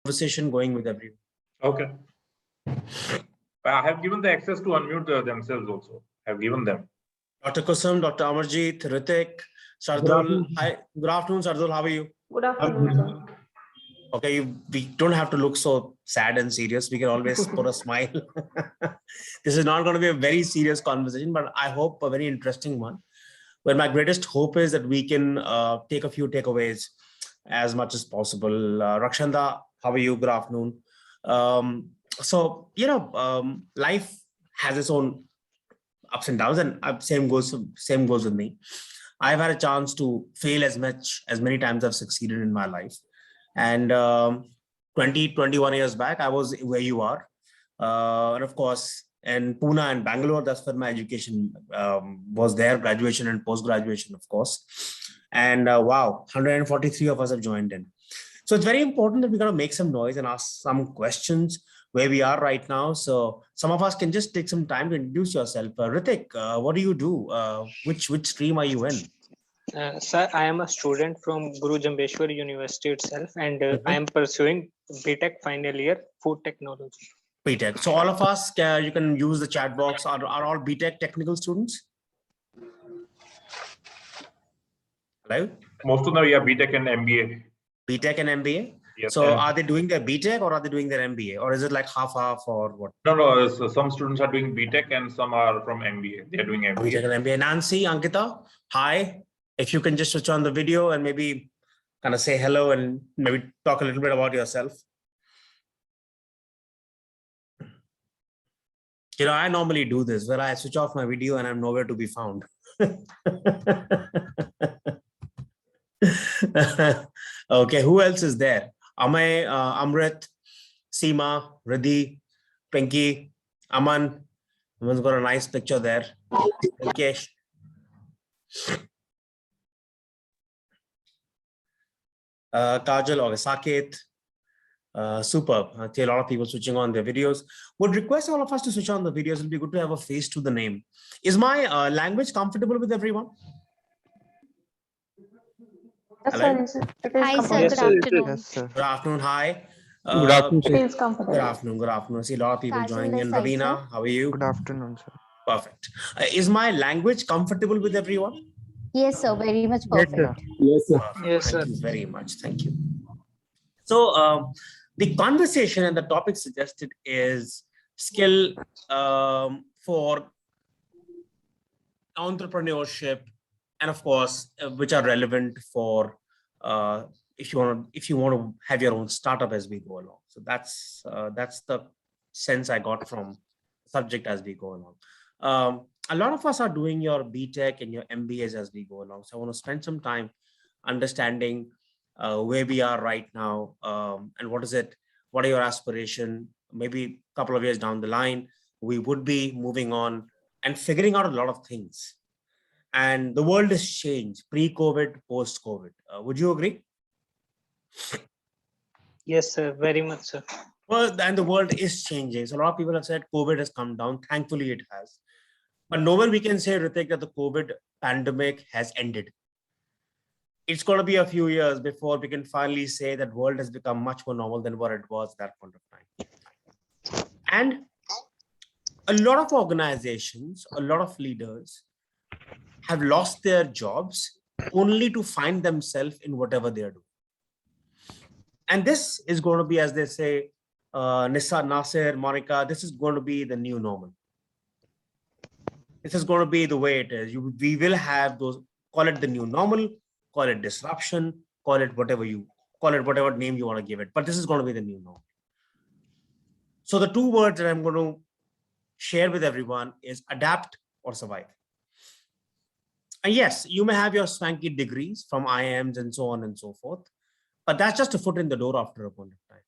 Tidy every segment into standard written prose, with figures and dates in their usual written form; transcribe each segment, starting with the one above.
conversation going with everyone. Okay. I have given the access to unmute themselves also. I have given them. Dr. Kusum, Dr. Amarjeet, Ritik, Shardul. Hi, good afternoon, Shardul. How are you? Good afternoon, sir. Okay, we don't have to look so sad and serious. We can always put a smile. This is not going to be a very serious conversation, but I hope a very interesting one. Where my greatest hope is that we can take a few takeaways as much as possible. Rakshanda, how are you? Good afternoon. Life has its own ups and downs, and same goes with me. I've had a chance to fail as many times I've succeeded in my life. And 21 years back, I was where you are. And of course, in Pune and Bangalore, that's where my education was there, graduation and post-graduation, of course. And wow, 143 of us have joined in. So it's very important that we're going to make some noise and ask some questions where we are right now. So some of us can just take some time to introduce yourself. Ritik, what do you do? Which stream are you in? Sir, I am a student from Guru Jambeshwar University itself, and I am pursuing BTech final year, food technology. BTech. So all of us, you can use the chat box. Are all BTech technical students? Hello? Most of them, yeah, BTech and MBA. BTech and MBA? Yes, so are they doing their BTech or are they doing their MBA? Or is it like half or what? No. So some students are doing BTech and some are from MBA. They are doing MBA. BTech and MBA. Nancy, Ankita, hi. If you can just switch on the video and maybe kind of say hello and maybe talk a little bit about yourself. You know, I normally do this where I switch off my video and I'm nowhere to be found. Okay, who else is there? Amay, Amrit, Seema, Riddhi, Pinky, Aman. Aman's got a nice picture there. Rakesh. Kajal or Saket. Superb. I see a lot of people switching on their videos. Would request all of us to switch on the videos. It'll be good to have a face to the name. Is my language comfortable with everyone? Yes, sir. Hi, sir. Good afternoon. Yes, sir. Good afternoon. Hi. Good afternoon, It sir. is comfortable. Good afternoon. Good afternoon. I see a lot of people Kajal joining in. this side, Ravina, sir. how are you? Good afternoon, sir. Perfect. Is my language comfortable with everyone? Yes, sir. Very much Yes, perfect. sir. Yes, sir. Perfect. Yes, sir. Thank you very much. Thank you. So the conversation and the topic suggested is skill for entrepreneurship, and of course, which are relevant for if you want to have your own startup as we go along. So that's the sense I got from the subject as we go along. A lot of us are doing your BTech and your MBAs as we go along. So I want to spend some time understanding where we are right now, and what are your aspirations. Maybe a couple of years down the line, we would be moving on and figuring out a lot of things. And the world has changed pre-COVID, post-COVID. Would you agree? Yes, sir. Very much, sir. Well, and the world is changing. So a lot of people have said COVID has come down. Thankfully, it has. But nowhere we can say, Ritik, that the COVID pandemic has ended. It's going to be a few years before we can finally say that world has become much more normal than what it was at that point of time. And a lot of organizations, a lot of leaders have lost their jobs only to find themselves in whatever they're doing. And this is going to be, as they say, Nissa, Nasir, Monica, this is going to be the new normal. This is going to be the way it is. We will have those, call it the new normal, call it disruption, call it whatever name you want to give it. But this is going to be the new normal. So the two words that I'm going to share with everyone is adapt or survive. And yes, you may have your swanky degrees from IIMs and so on and so forth, but that's just a foot in the door after a point of time.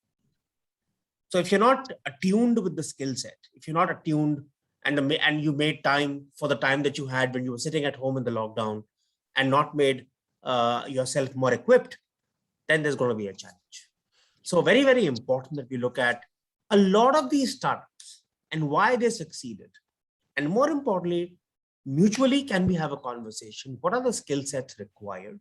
So if you're not attuned with the skill set, if you're not attuned and you made time for the time that you had when you were sitting at home in the lockdown and not made yourself more equipped, then there's going to be a challenge. So very, very important that we look at a lot of these startups and why they succeeded. And more importantly, mutually, can we have a conversation? What are the skill sets required?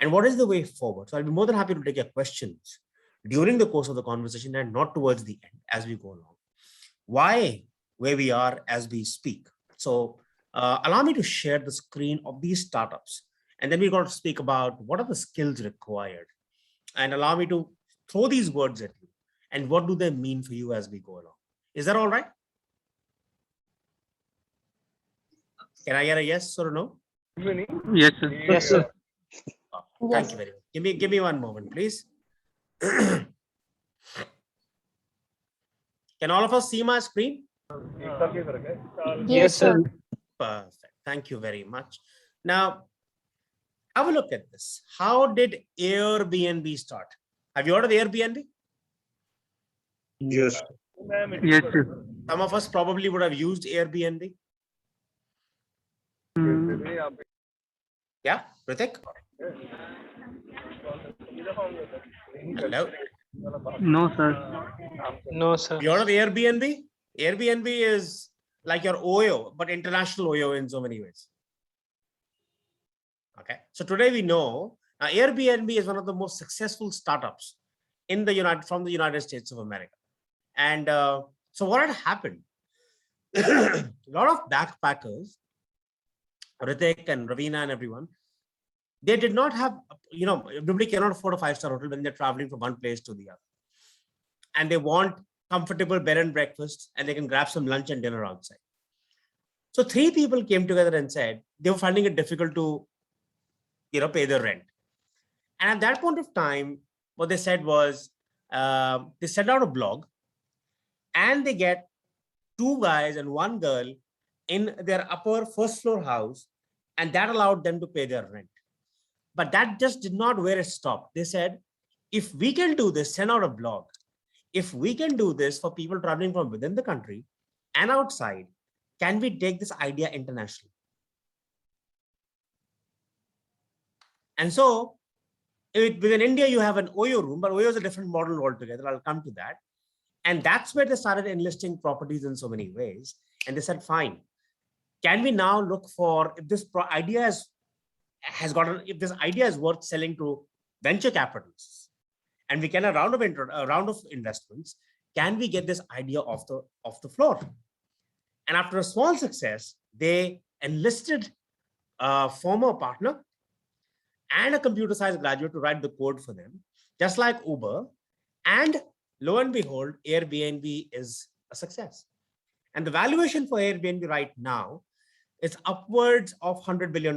And what is the way forward? So I'll be more than happy to take your questions during the course of the conversation and not towards the end as we go along. Why where we are as we speak? So allow me to share the screen of these startups, and then we're going to speak about what are the skills required, and allow me to throw these words at you and what do they mean for you as we go along. Is that all right? Can I get a yes or a no? Yes, sir. Yes, sir. Thank Yes. you very much. Give me one moment, please. Can all of us see my screen? Yes, sir. Perfect. Thank you very much. Now, have a look at this. How did Airbnb start? Have you heard of Airbnb? Yes, sir. Some of us probably would have used Airbnb. Yeah, Ritik? Hello. No, sir. No, sir. You heard of Airbnb? Airbnb is like your Oyo, but international Oyo in so many ways. Okay. So today we know Airbnb is one of the most successful startups in the from the United States of America. And so what had happened? A lot of backpackers, Ritik and Ravina and everyone, they did not have, everybody cannot afford a 5-star hotel when they're traveling from one place to the other. And they want comfortable bed and breakfast, and they can grab some lunch and dinner outside. So 3 people came together and said they were finding it difficult to, pay their rent. And at that point of time, what they said was they sent out a blog, and they get 2 guys and 1 girl in their upper first floor house, and that allowed them to pay their rent. But that just did not where it stopped. They said, if we can do this, send out a blog. If we can do this for people traveling from within the country and outside, can we take this idea internationally? And so within India, you have an Oyo room, but Oyo is a different model altogether. I'll come to that. And that's where they started enlisting properties in so many ways. And they said, fine, can we now look for if this idea if this idea is worth selling to venture capitalists, and we can a round of investments, can we get this idea off the floor? And after a small success, they enlisted a former partner and a computer science graduate to write the code for them, just like Uber. And lo and behold, Airbnb is a success. And the valuation for Airbnb right now is upwards of $100 billion.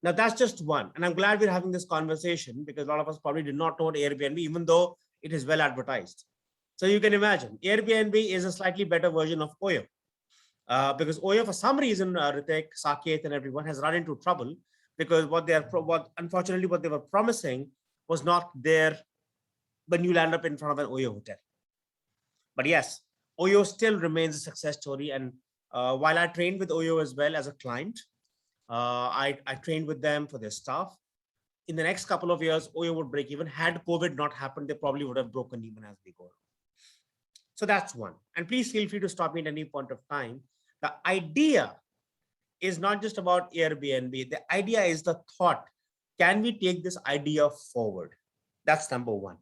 Now that's just one. And I'm glad we're having this conversation because a lot of us probably did not know what Airbnb, even though it is well advertised. So you can imagine Airbnb is a slightly better version of Oyo. Because Oyo, for some reason, Ritik, Saket, and everyone has run into trouble because unfortunately what they were promising was not there when you land up in front of an Oyo hotel. But yes, Oyo still remains a success story. And while I trained with Oyo as well as a client, I trained with them for their staff. In the next couple of years, Oyo would break even. Had COVID not happened, they probably would have broken even as we go. So that's one. And please feel free to stop me at any point of time. The idea is not just about Airbnb. The idea is the thought. Can we take this idea forward? That's number one.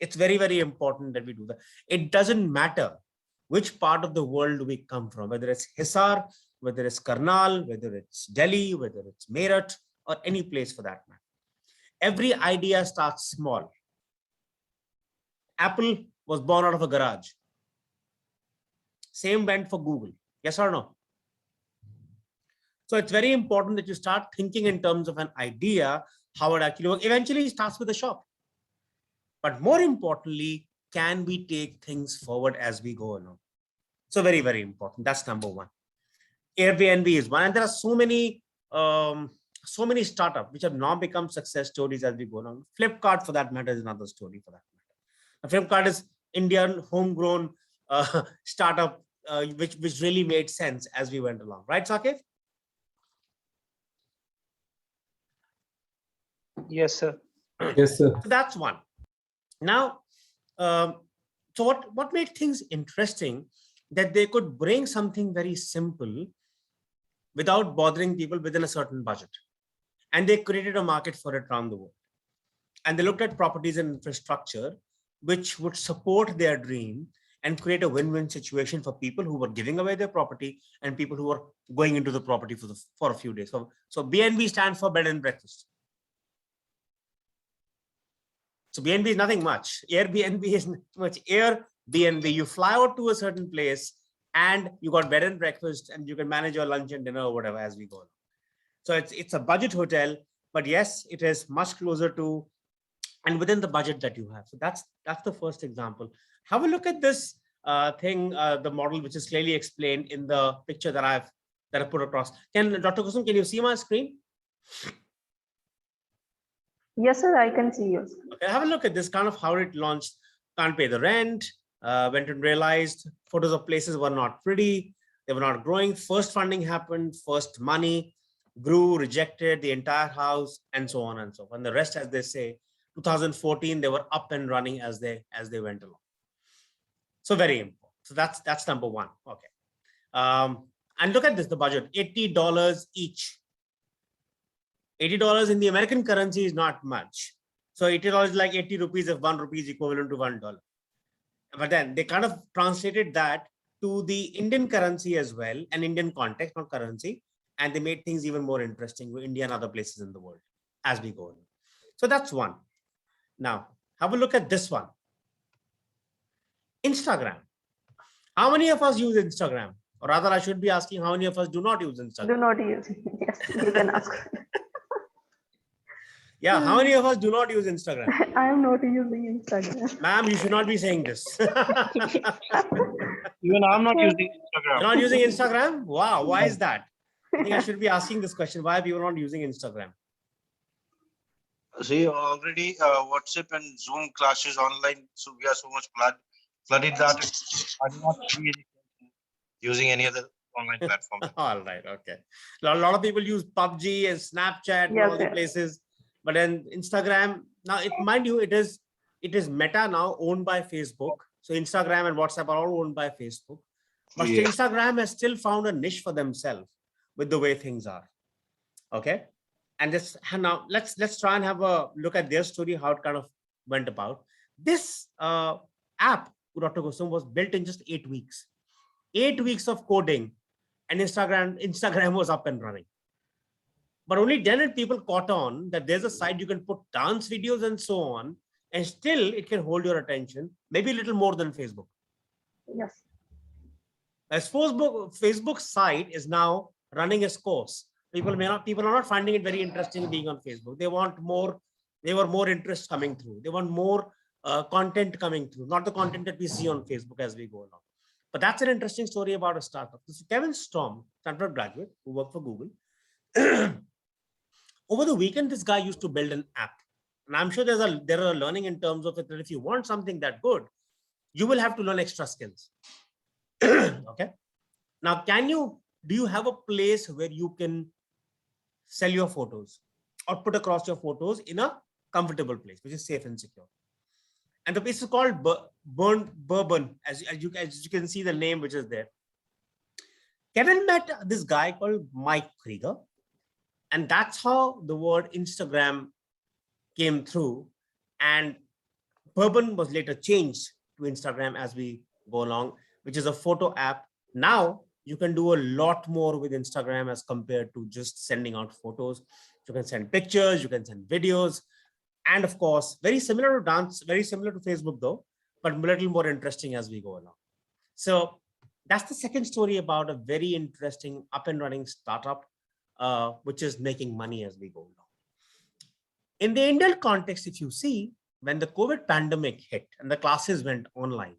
It's very, very important that we do that. It doesn't matter which part of the world we come from, whether it's Hisar, whether it's Karnal, whether it's Delhi, whether it's Meerut, or any place for that matter. Every idea starts small. Apple was born out of a garage. Same went for Google. Yes or no? So it's very important that you start thinking in terms of an idea, how it actually works. Eventually, it starts with a shop. But more importantly, can we take things forward as we go along? So very, very important. That's number one. Airbnb is one. And there are so many startups which have now become success stories as we go along. Flipkart, for that matter, is another story for that matter. Flipkart is Indian homegrown startup, which really made sense as we went along. Right, Saket? Yes, sir. Yes, sir. So that's one. Now, so what made things interesting that they could bring something very simple without bothering people within a certain budget. And they created a market for it around the world. and they looked at properties and infrastructure which would support their dream and create a win-win situation for people who were giving away their property and people who were going into the property for a few days. So BNB stands for bed and breakfast. So BNB is nothing much. Airbnb is much. Airbnb, you fly out to a certain place and you got bed and breakfast and you can manage your lunch and dinner or whatever as we go. So it's a budget hotel, but yes, it is much closer to and within the budget that you have. So that's the first example. Have a look at this the model which is clearly explained in the picture that I put across. Dr. Kusum, can you see my screen? Yes, sir, I can see yours. Okay, have a look at this kind of how it launched. Can't pay the rent, went and realized photos of places were not pretty, they were not growing. First funding happened, first money grew, rejected the entire house, and so on and so on. And the rest, as they say, 2014, they were up and running as they went along. So very important. So that's number one. Okay. And look at this, the budget, $80 each. $80 in the American currency is not much. So $80 is like 80 rupees if 1 rupee is equivalent to $1. But then they kind of translated that to the Indian currency as well, an Indian context, not currency. And they made things even more interesting with India and other places in the world as we go on. So that's one. Now, have a look at this one. Instagram. How many of us use Instagram? Or rather, I should be asking how many of us do not use Instagram? Do not use. Yes, you can ask. Yeah, how many of us do not use Instagram? I am not using Instagram. Ma'am, you should not be saying this. Even I'm not using You're Instagram. not using Instagram? Wow, why is that? I think I should be asking this question. Why are people not using Instagram? See, already WhatsApp and Zoom classes online, so we are so much flooded that I'm not really using any other online platform. All right, okay. A lot of people use PUBG and Snapchat and Yes, all the yes. places, but then Instagram, now mind you, it is Meta now owned by Facebook. So Instagram and WhatsApp are all owned by Facebook. But Yeah. Instagram has still found a niche for themselves with the way things are. Okay. And now let's try and have a look at their story, how it kind of went about. This app, Dr. Kusum, was built in just 8 weeks. 8 weeks of coding, and Instagram was up and running. But only then people caught on that there's a site you can put dance videos and so on, and still it can hold your attention, maybe a little more than Facebook. Yes. As Facebook's site is now running its course. People are not finding it very interesting being on Facebook. They want more interest coming through. They want more content coming through, not the content that we see on Facebook as we go along. But that's an interesting story about a startup. This is Kevin Storm, Stanford graduate who worked for Google. Over the weekend, this guy used to build an app. And I'm sure there are learning in terms of it, that if you want something that good, you will have to learn extra skills. Okay. Now, do you have a place where you can sell your photos or put across your photos in a comfortable place, which is safe and secure? And the place is called Bourbon, as you can see the name which is there. Kevin met this guy called Mike Krieger, and that's how the word Instagram came through. And Bourbon was later changed to Instagram as we go along, which is a photo app. Now you can do a lot more with Instagram as compared to just sending out photos. You can send pictures, you can send videos, and of course, very similar to dance, very similar to Facebook though, but a little more interesting as we go along. So that's the second story about a very interesting up and running startup, which is making money as we go along. In the Indian context, if you see, when the COVID pandemic hit and the classes went online,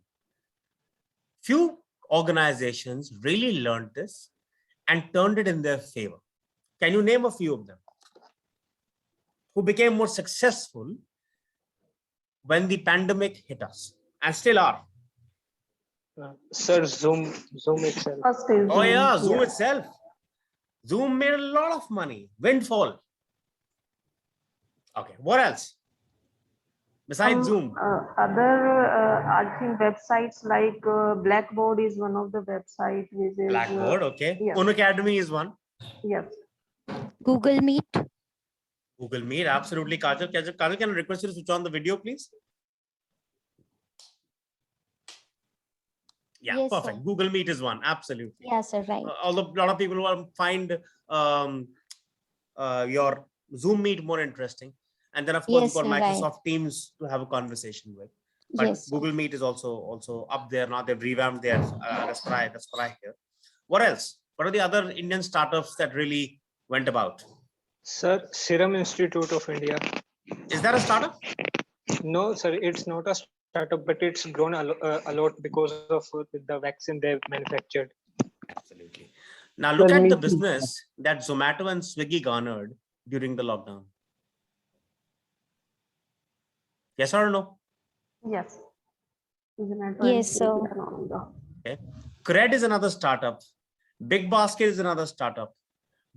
few organizations really learned this and turned it in their favor. Can you name a few of them who became more successful when the pandemic hit us and still are? Sir, Zoom itself. First is Oh yeah, Zoom. Zoom Yeah. itself. Zoom made a lot of money. Windfall. Okay, what else? Besides Zoom. Other, I think websites like Blackboard is one of the website which is Blackboard, okay. yeah. Unacademy is one. Yes. Google Meet. Google Meet, absolutely. Kajal, Kajal, can I request you to switch on the video, please? Yeah, Yes, perfect. sir. Google Meet is one, absolutely. Yes, sir, right. Although a lot of people will find your Zoom Meet more interesting. And then of course Yes, you've got sir, right. Microsoft Teams to have a conversation with. But Yes, sir. Google Meet is also up there now. They've revamped their Raspberry here. What else? What are the other Indian startups that really went about? Sir, Serum Institute of India. Is that a startup? No, sir, it's not a startup, but it's grown a lot because of the vaccine they've manufactured. Absolutely. Now look Sir, at me the too. business that Zomato and Swiggy garnered during the lockdown. Yes or no? Yes. Yes, sir. Okay. Cred is another startup. Big Basket is another startup.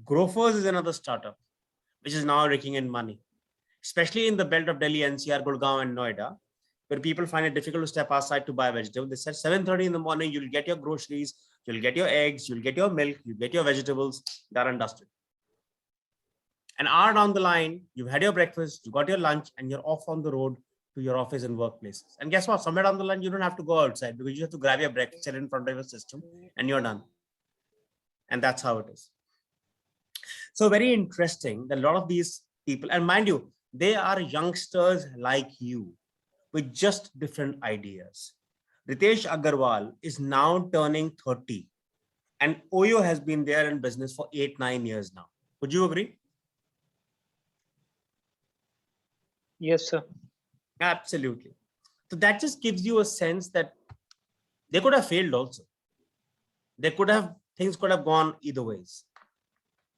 Grofers is another startup, which is now raking in money, especially in the belt of Delhi, NCR, Gurgaon, and Noida, where people find it difficult to step outside to buy vegetables. They said 7:30 in the morning, you'll get your groceries, you'll get your eggs, you'll get your milk, you'll get your vegetables, done and dusted. An hour down the line, you've had your breakfast, you got your lunch, and you're off on the road to your office and workplaces. And guess what? Somewhere down the line, you don't have to go outside because you have to grab your breakfast, sit in front of your system, and you're done. And that's how it is. So very interesting that a lot of these people, and mind you, they are youngsters like you with just different ideas. Ritesh Agarwal is now turning 30 and Oyo has been there in business for 8-9 years now. Would you agree? Yes, sir. Absolutely. So that just gives you a sense that they could have failed also. They could have, things could have gone either ways.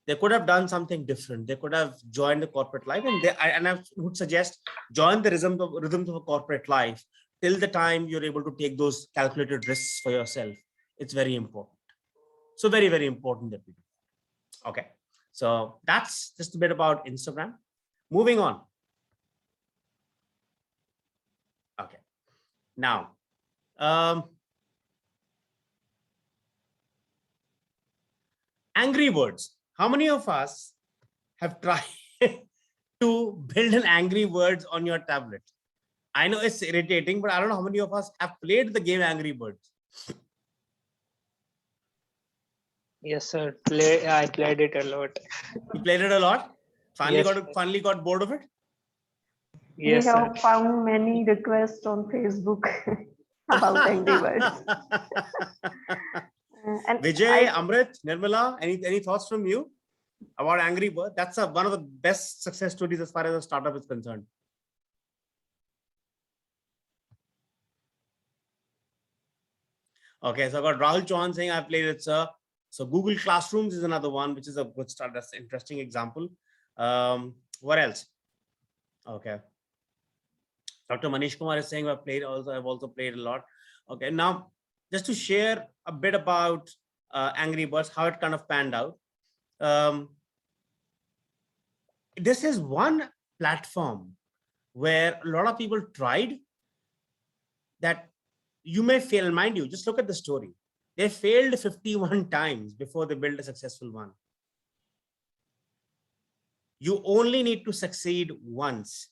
They could have done something different. They could have joined the corporate life, and I would suggest join the rhythms of a corporate life till the time you're able to take those calculated risks for yourself. It's very important. So very, very important that we do. Okay. So that's just a bit about Instagram. Moving on. Okay. Now, Angry Birds. How many of us have tried to build an Angry Birds on your tablet? I know it's irritating, but I don't know how many of us have played the game Angry Birds. Yes, sir. I played it a lot. You played it a lot. Finally Yes, finally got bored of it. Yes, We sir. have found many requests on Facebook about Angry Birds. And Vijay, Amrit, Nirmala, any thoughts from you about Angry Bird? That's one of the best success stories as far as a startup is concerned. Okay, so I got Rahul Chauhan saying I played it, sir. So Google Classrooms is another one, which is a good start. That's an interesting example. What else? Okay. Dr. Manish Kumar is saying I've also played a lot. Okay, now just to share a bit about Angry Birds, how it kind of panned out. This is one platform where a lot of people tried that you may fail. Mind you, just look at the story. They failed 51 times before they built a successful one. You only need to succeed once.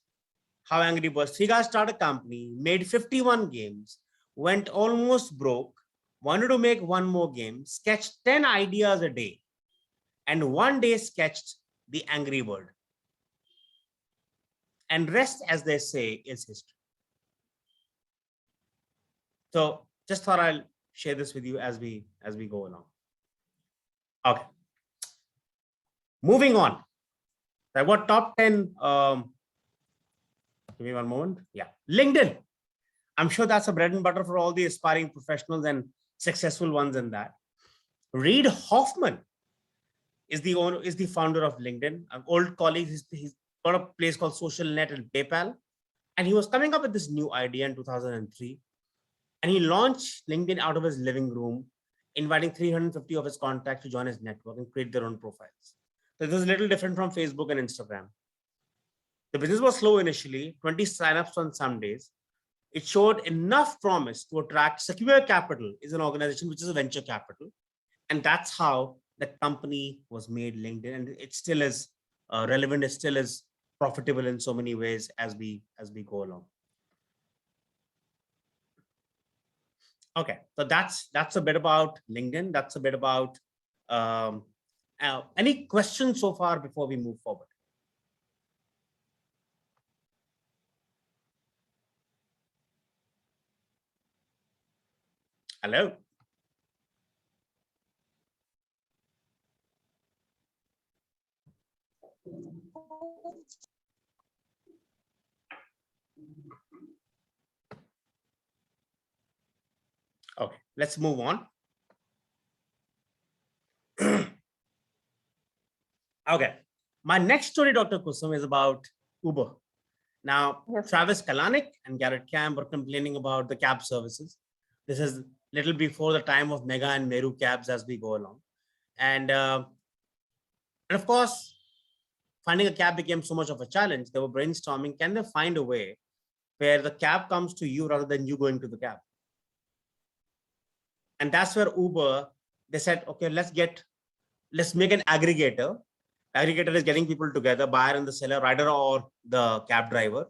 How Angry Birds? 3 guys started a company, made 51 games, went almost broke, wanted to make one more game, sketched 10 ideas a day, and one day sketched the Angry Bird. And rest, as they say, is history. So just thought I'll share this with you as we go along. Okay. Moving on. I've got top 10. Give me one moment. Yeah. LinkedIn. I'm sure that's a bread and butter for all the aspiring professionals and successful ones in that. Reid Hoffman is the founder of LinkedIn. An old colleague. He's got a place called SocialNet and PayPal. And he was coming up with this new idea in 2003. And he launched LinkedIn out of his living room, inviting 350 of his contacts to join his network and create their own profiles. So this is a little different from Facebook and Instagram. The business was slow initially, 20 signups on some days. It showed enough promise to attract Secure Capital, is an organization which is a venture capital. And that's how the company was made, LinkedIn. And it still is relevant. It still is profitable in so many ways as we go along. Okay, so that's a bit about LinkedIn. That's a bit about any questions so far before we move forward? Hello. Okay, let's move on. Okay, my next story, Dr. Kusum, is about Uber. Now, Yes. Travis Kalanick and Garrett Camp were complaining about the cab services. This is little before the time of Mega and Meru cabs as we go along. And of course, finding a cab became so much of a challenge. They were brainstorming, can they find a way where the cab comes to you rather than you going to the cab? And that's where Uber, they said, okay, let's make an aggregator. Aggregator is getting people together, buyer and the seller, rider or the cab driver.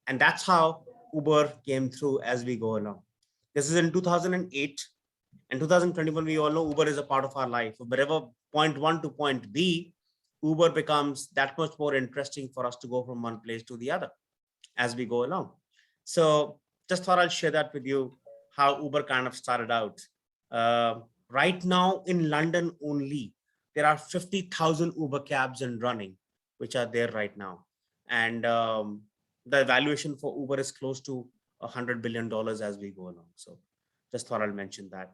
And that's how Uber came through as we go along. This is in 2008. In 2021, we all know Uber is a part of our life. Wherever point one to point B, Uber becomes that much more interesting for us to go from one place to the other as we go along. So just thought I'll share that with you, how Uber kind of started out. Right now in London only, there are 50,000 Uber cabs and running, which are there right now. And the valuation for Uber is close to $100 billion as we go along. So just thought I'll mention that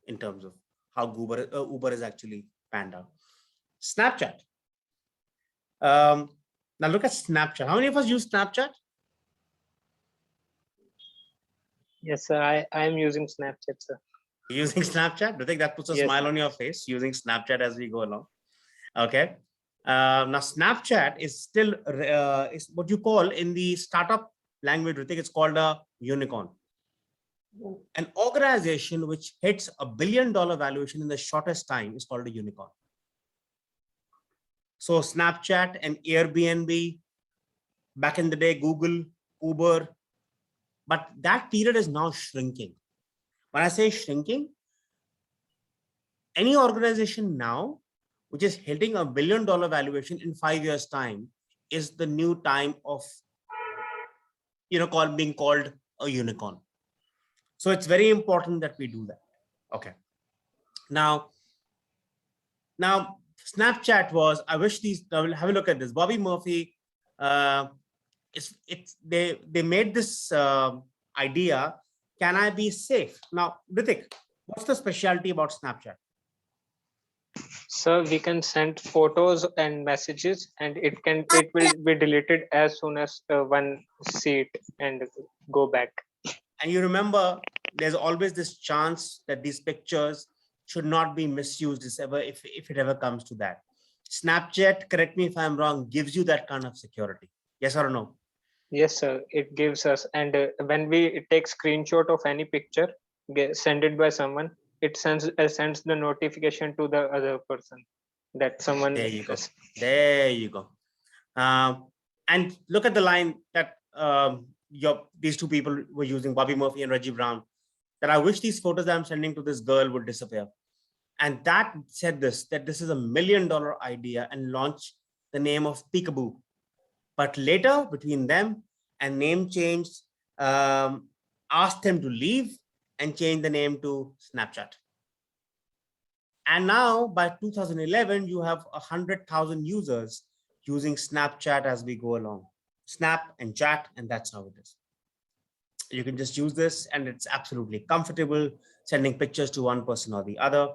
in terms of how Uber is actually panned out. Snapchat. Now look at Snapchat. How many of us use Snapchat? Yes, sir. I am using Snapchat, sir. Using Snapchat? Do you think that puts a Yes, smile sir. on your face, using Snapchat as we go along? Okay. Now Snapchat is still is what you call in the startup language. I think it's called a unicorn. An organization which hits $1 billion valuation in the shortest time is called a unicorn. So Snapchat and Airbnb, back in the day, Google, Uber, but that period is now shrinking. When I say shrinking, any organization now which is hitting $1 billion valuation in 5 years' time is the new time of, being called a unicorn. So it's very important that we do that. Okay. Now Snapchat was, I wish I will have a look at this. Bobby Murphy, they made this idea, can I be safe? Now, Ritik, what's the specialty about Snapchat? So we can send photos and messages, and it will be deleted as soon as one see it and go back. And you remember, there's always this chance that these pictures should not be misused if it ever comes to that. Snapchat, correct me if I'm wrong, gives you that kind of security. Yes or no? Yes, sir. It gives us, and when we take screenshot of any picture, send it by someone, it sends the notification to the other person that someone. There you go. There you go. And look at the line that these two people were using, Bobby Murphy and Reggie Brown, that I wish these photos that I'm sending to this girl would disappear. And that said that this is $1 million idea, and launch the name of Peekaboo. But later, between them and name change, asked them to leave and change the name to Snapchat. And now by 2011, you have 100,000 users using Snapchat as we go along. Snap and chat, and that's how it is. You can just use this, and it's absolutely comfortable sending pictures to one person or the other.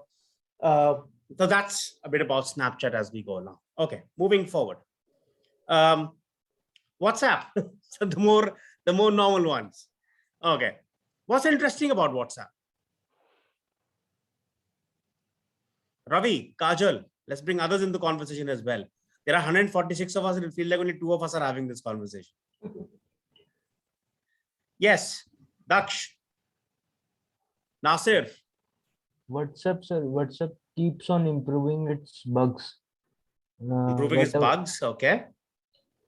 So that's a bit about Snapchat as we go along. Okay, moving forward. WhatsApp. So the more normal ones. Okay, what's interesting about WhatsApp? Ravi, Kajal, let's bring others into the conversation as well. There are 146 of us, and it feels like only 2 of us are having this conversation. Yes, Daksh. Nasir. WhatsApp, sir. WhatsApp keeps on improving its bugs. Improving its bugs, okay.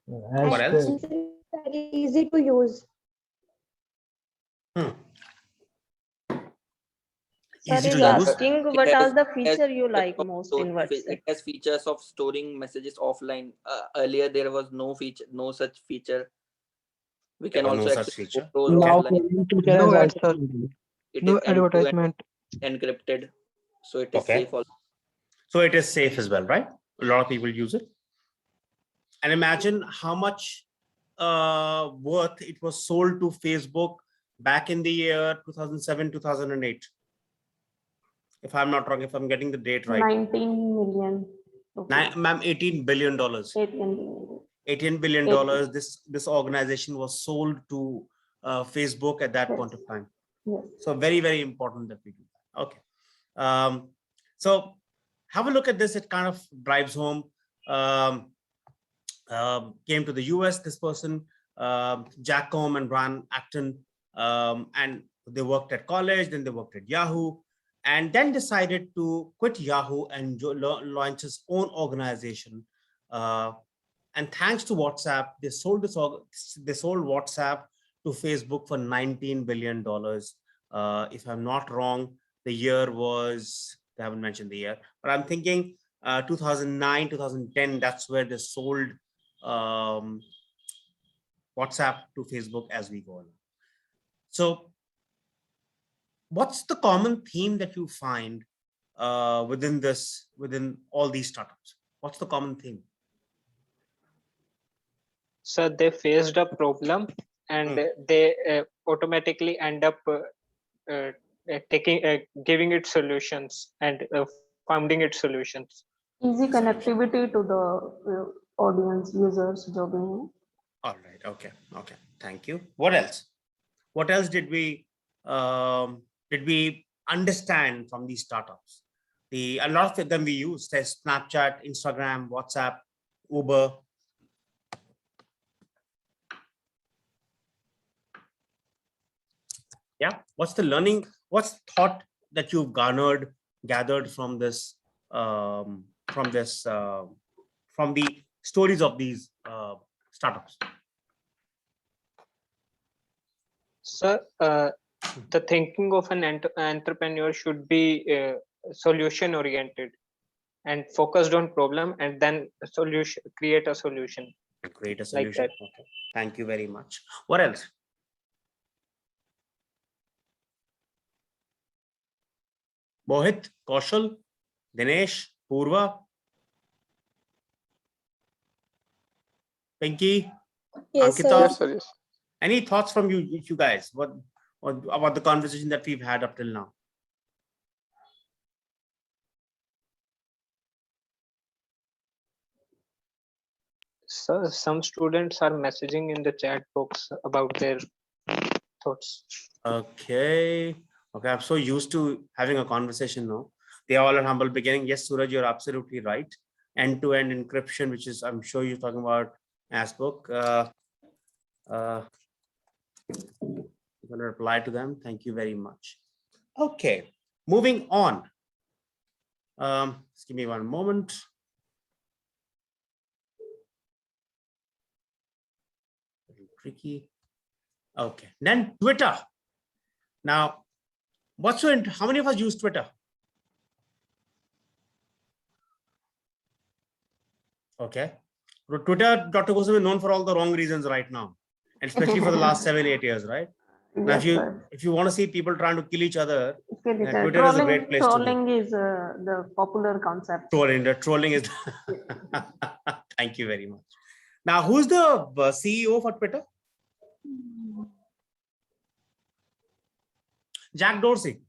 What And else? it's very easy to use. Hmm. Sir Easy is to use. asking It what are has- the it has feature you features like of most store- in WhatsApp? It has features of storing messages offline. Earlier, there was no feature, no such feature. We There can was no also such access feature. photos Okay. Now offline. payment feature No has ads, also sir. increased. It No is end-to-end advertisement. encrypted, so it is Okay. safe. Also. So it is safe as well, right? A lot of people use it. And imagine how much worth it was sold to Facebook back in the year 2007, 2008. If I'm not wrong, if I'm getting the date right. 19 million. rupees. Ma'am, $18 billion. 18 million. $18 billion. This organization was sold to Facebook at that point of time. Yes. So very, very important that we do that. Okay. So have a look at this. It kind of drives home. Came to the US, this person, Jack Combe and Brian Acton, and they worked at college, then they worked at Yahoo, and then decided to quit Yahoo and launch his own organization. And thanks to WhatsApp, they sold WhatsApp to Facebook for $19 billion. If I'm not wrong, the year was, they haven't mentioned the year, but I'm thinking 2009, 2010, that's where they sold WhatsApp to Facebook as we go along. So what's the common theme that you find within all these startups? What's the common theme? So they faced a problem and they automatically end up giving it solutions and founding it solutions. Easy connectivity to the audience users जो भी हैं. All right. Okay. Okay. Thank you. What else? What else did we understand from these startups? A lot of them we use, say Snapchat, Instagram, WhatsApp, Uber. Yeah. What's the learning? What's thought that you've gathered from this, from the stories of these startups? So the thinking of an entrepreneur should be solution oriented and focused on problem, and then create a solution. Create a solution. Like okay. Thank you very much. What else? Mohit, Kaushal, Dinesh, Purva, Pinky, Yes, Ankita. sir. Yes, sir. Yes. Any thoughts from you guys? What about the conversation that we've had up till now? So some students are messaging in the chat box about their thoughts. Okay. Okay. I'm so used to having a conversation now. They all are humble beginning. Yes, Suraj, you're absolutely right. End-to-end encryption, which is, I'm sure you're talking about ASBook. I'm going to reply to them. Thank you very much. Okay. Moving on. Just give me one moment. A little tricky. Okay. Then Twitter. Now, how many of us use Twitter? Okay. Twitter, Dr. Goswami, is known for all the wrong reasons right now, and especially for the last 7-8 years, right? Now, Yes, if you want to see people trying to kill each other, Twitter Twitter is a great place to be. Trolling is the popular concept. Trolling is. Thank you very much. Now, who's the CEO for Twitter? Jack Dorsey.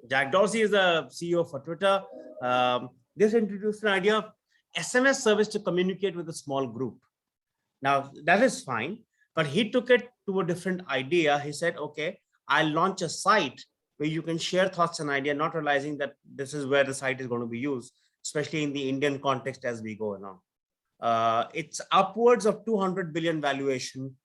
Jack Dorsey is the CEO for Twitter. This introduced an idea of SMS service to communicate with a small group. Now, that is fine, but he took it to a different idea. He said, okay, I'll launch a site where you can share thoughts and ideas, not realizing that this is where the site is going to be used, especially in the Indian context as we go along. It's upwards of 200 billion valuation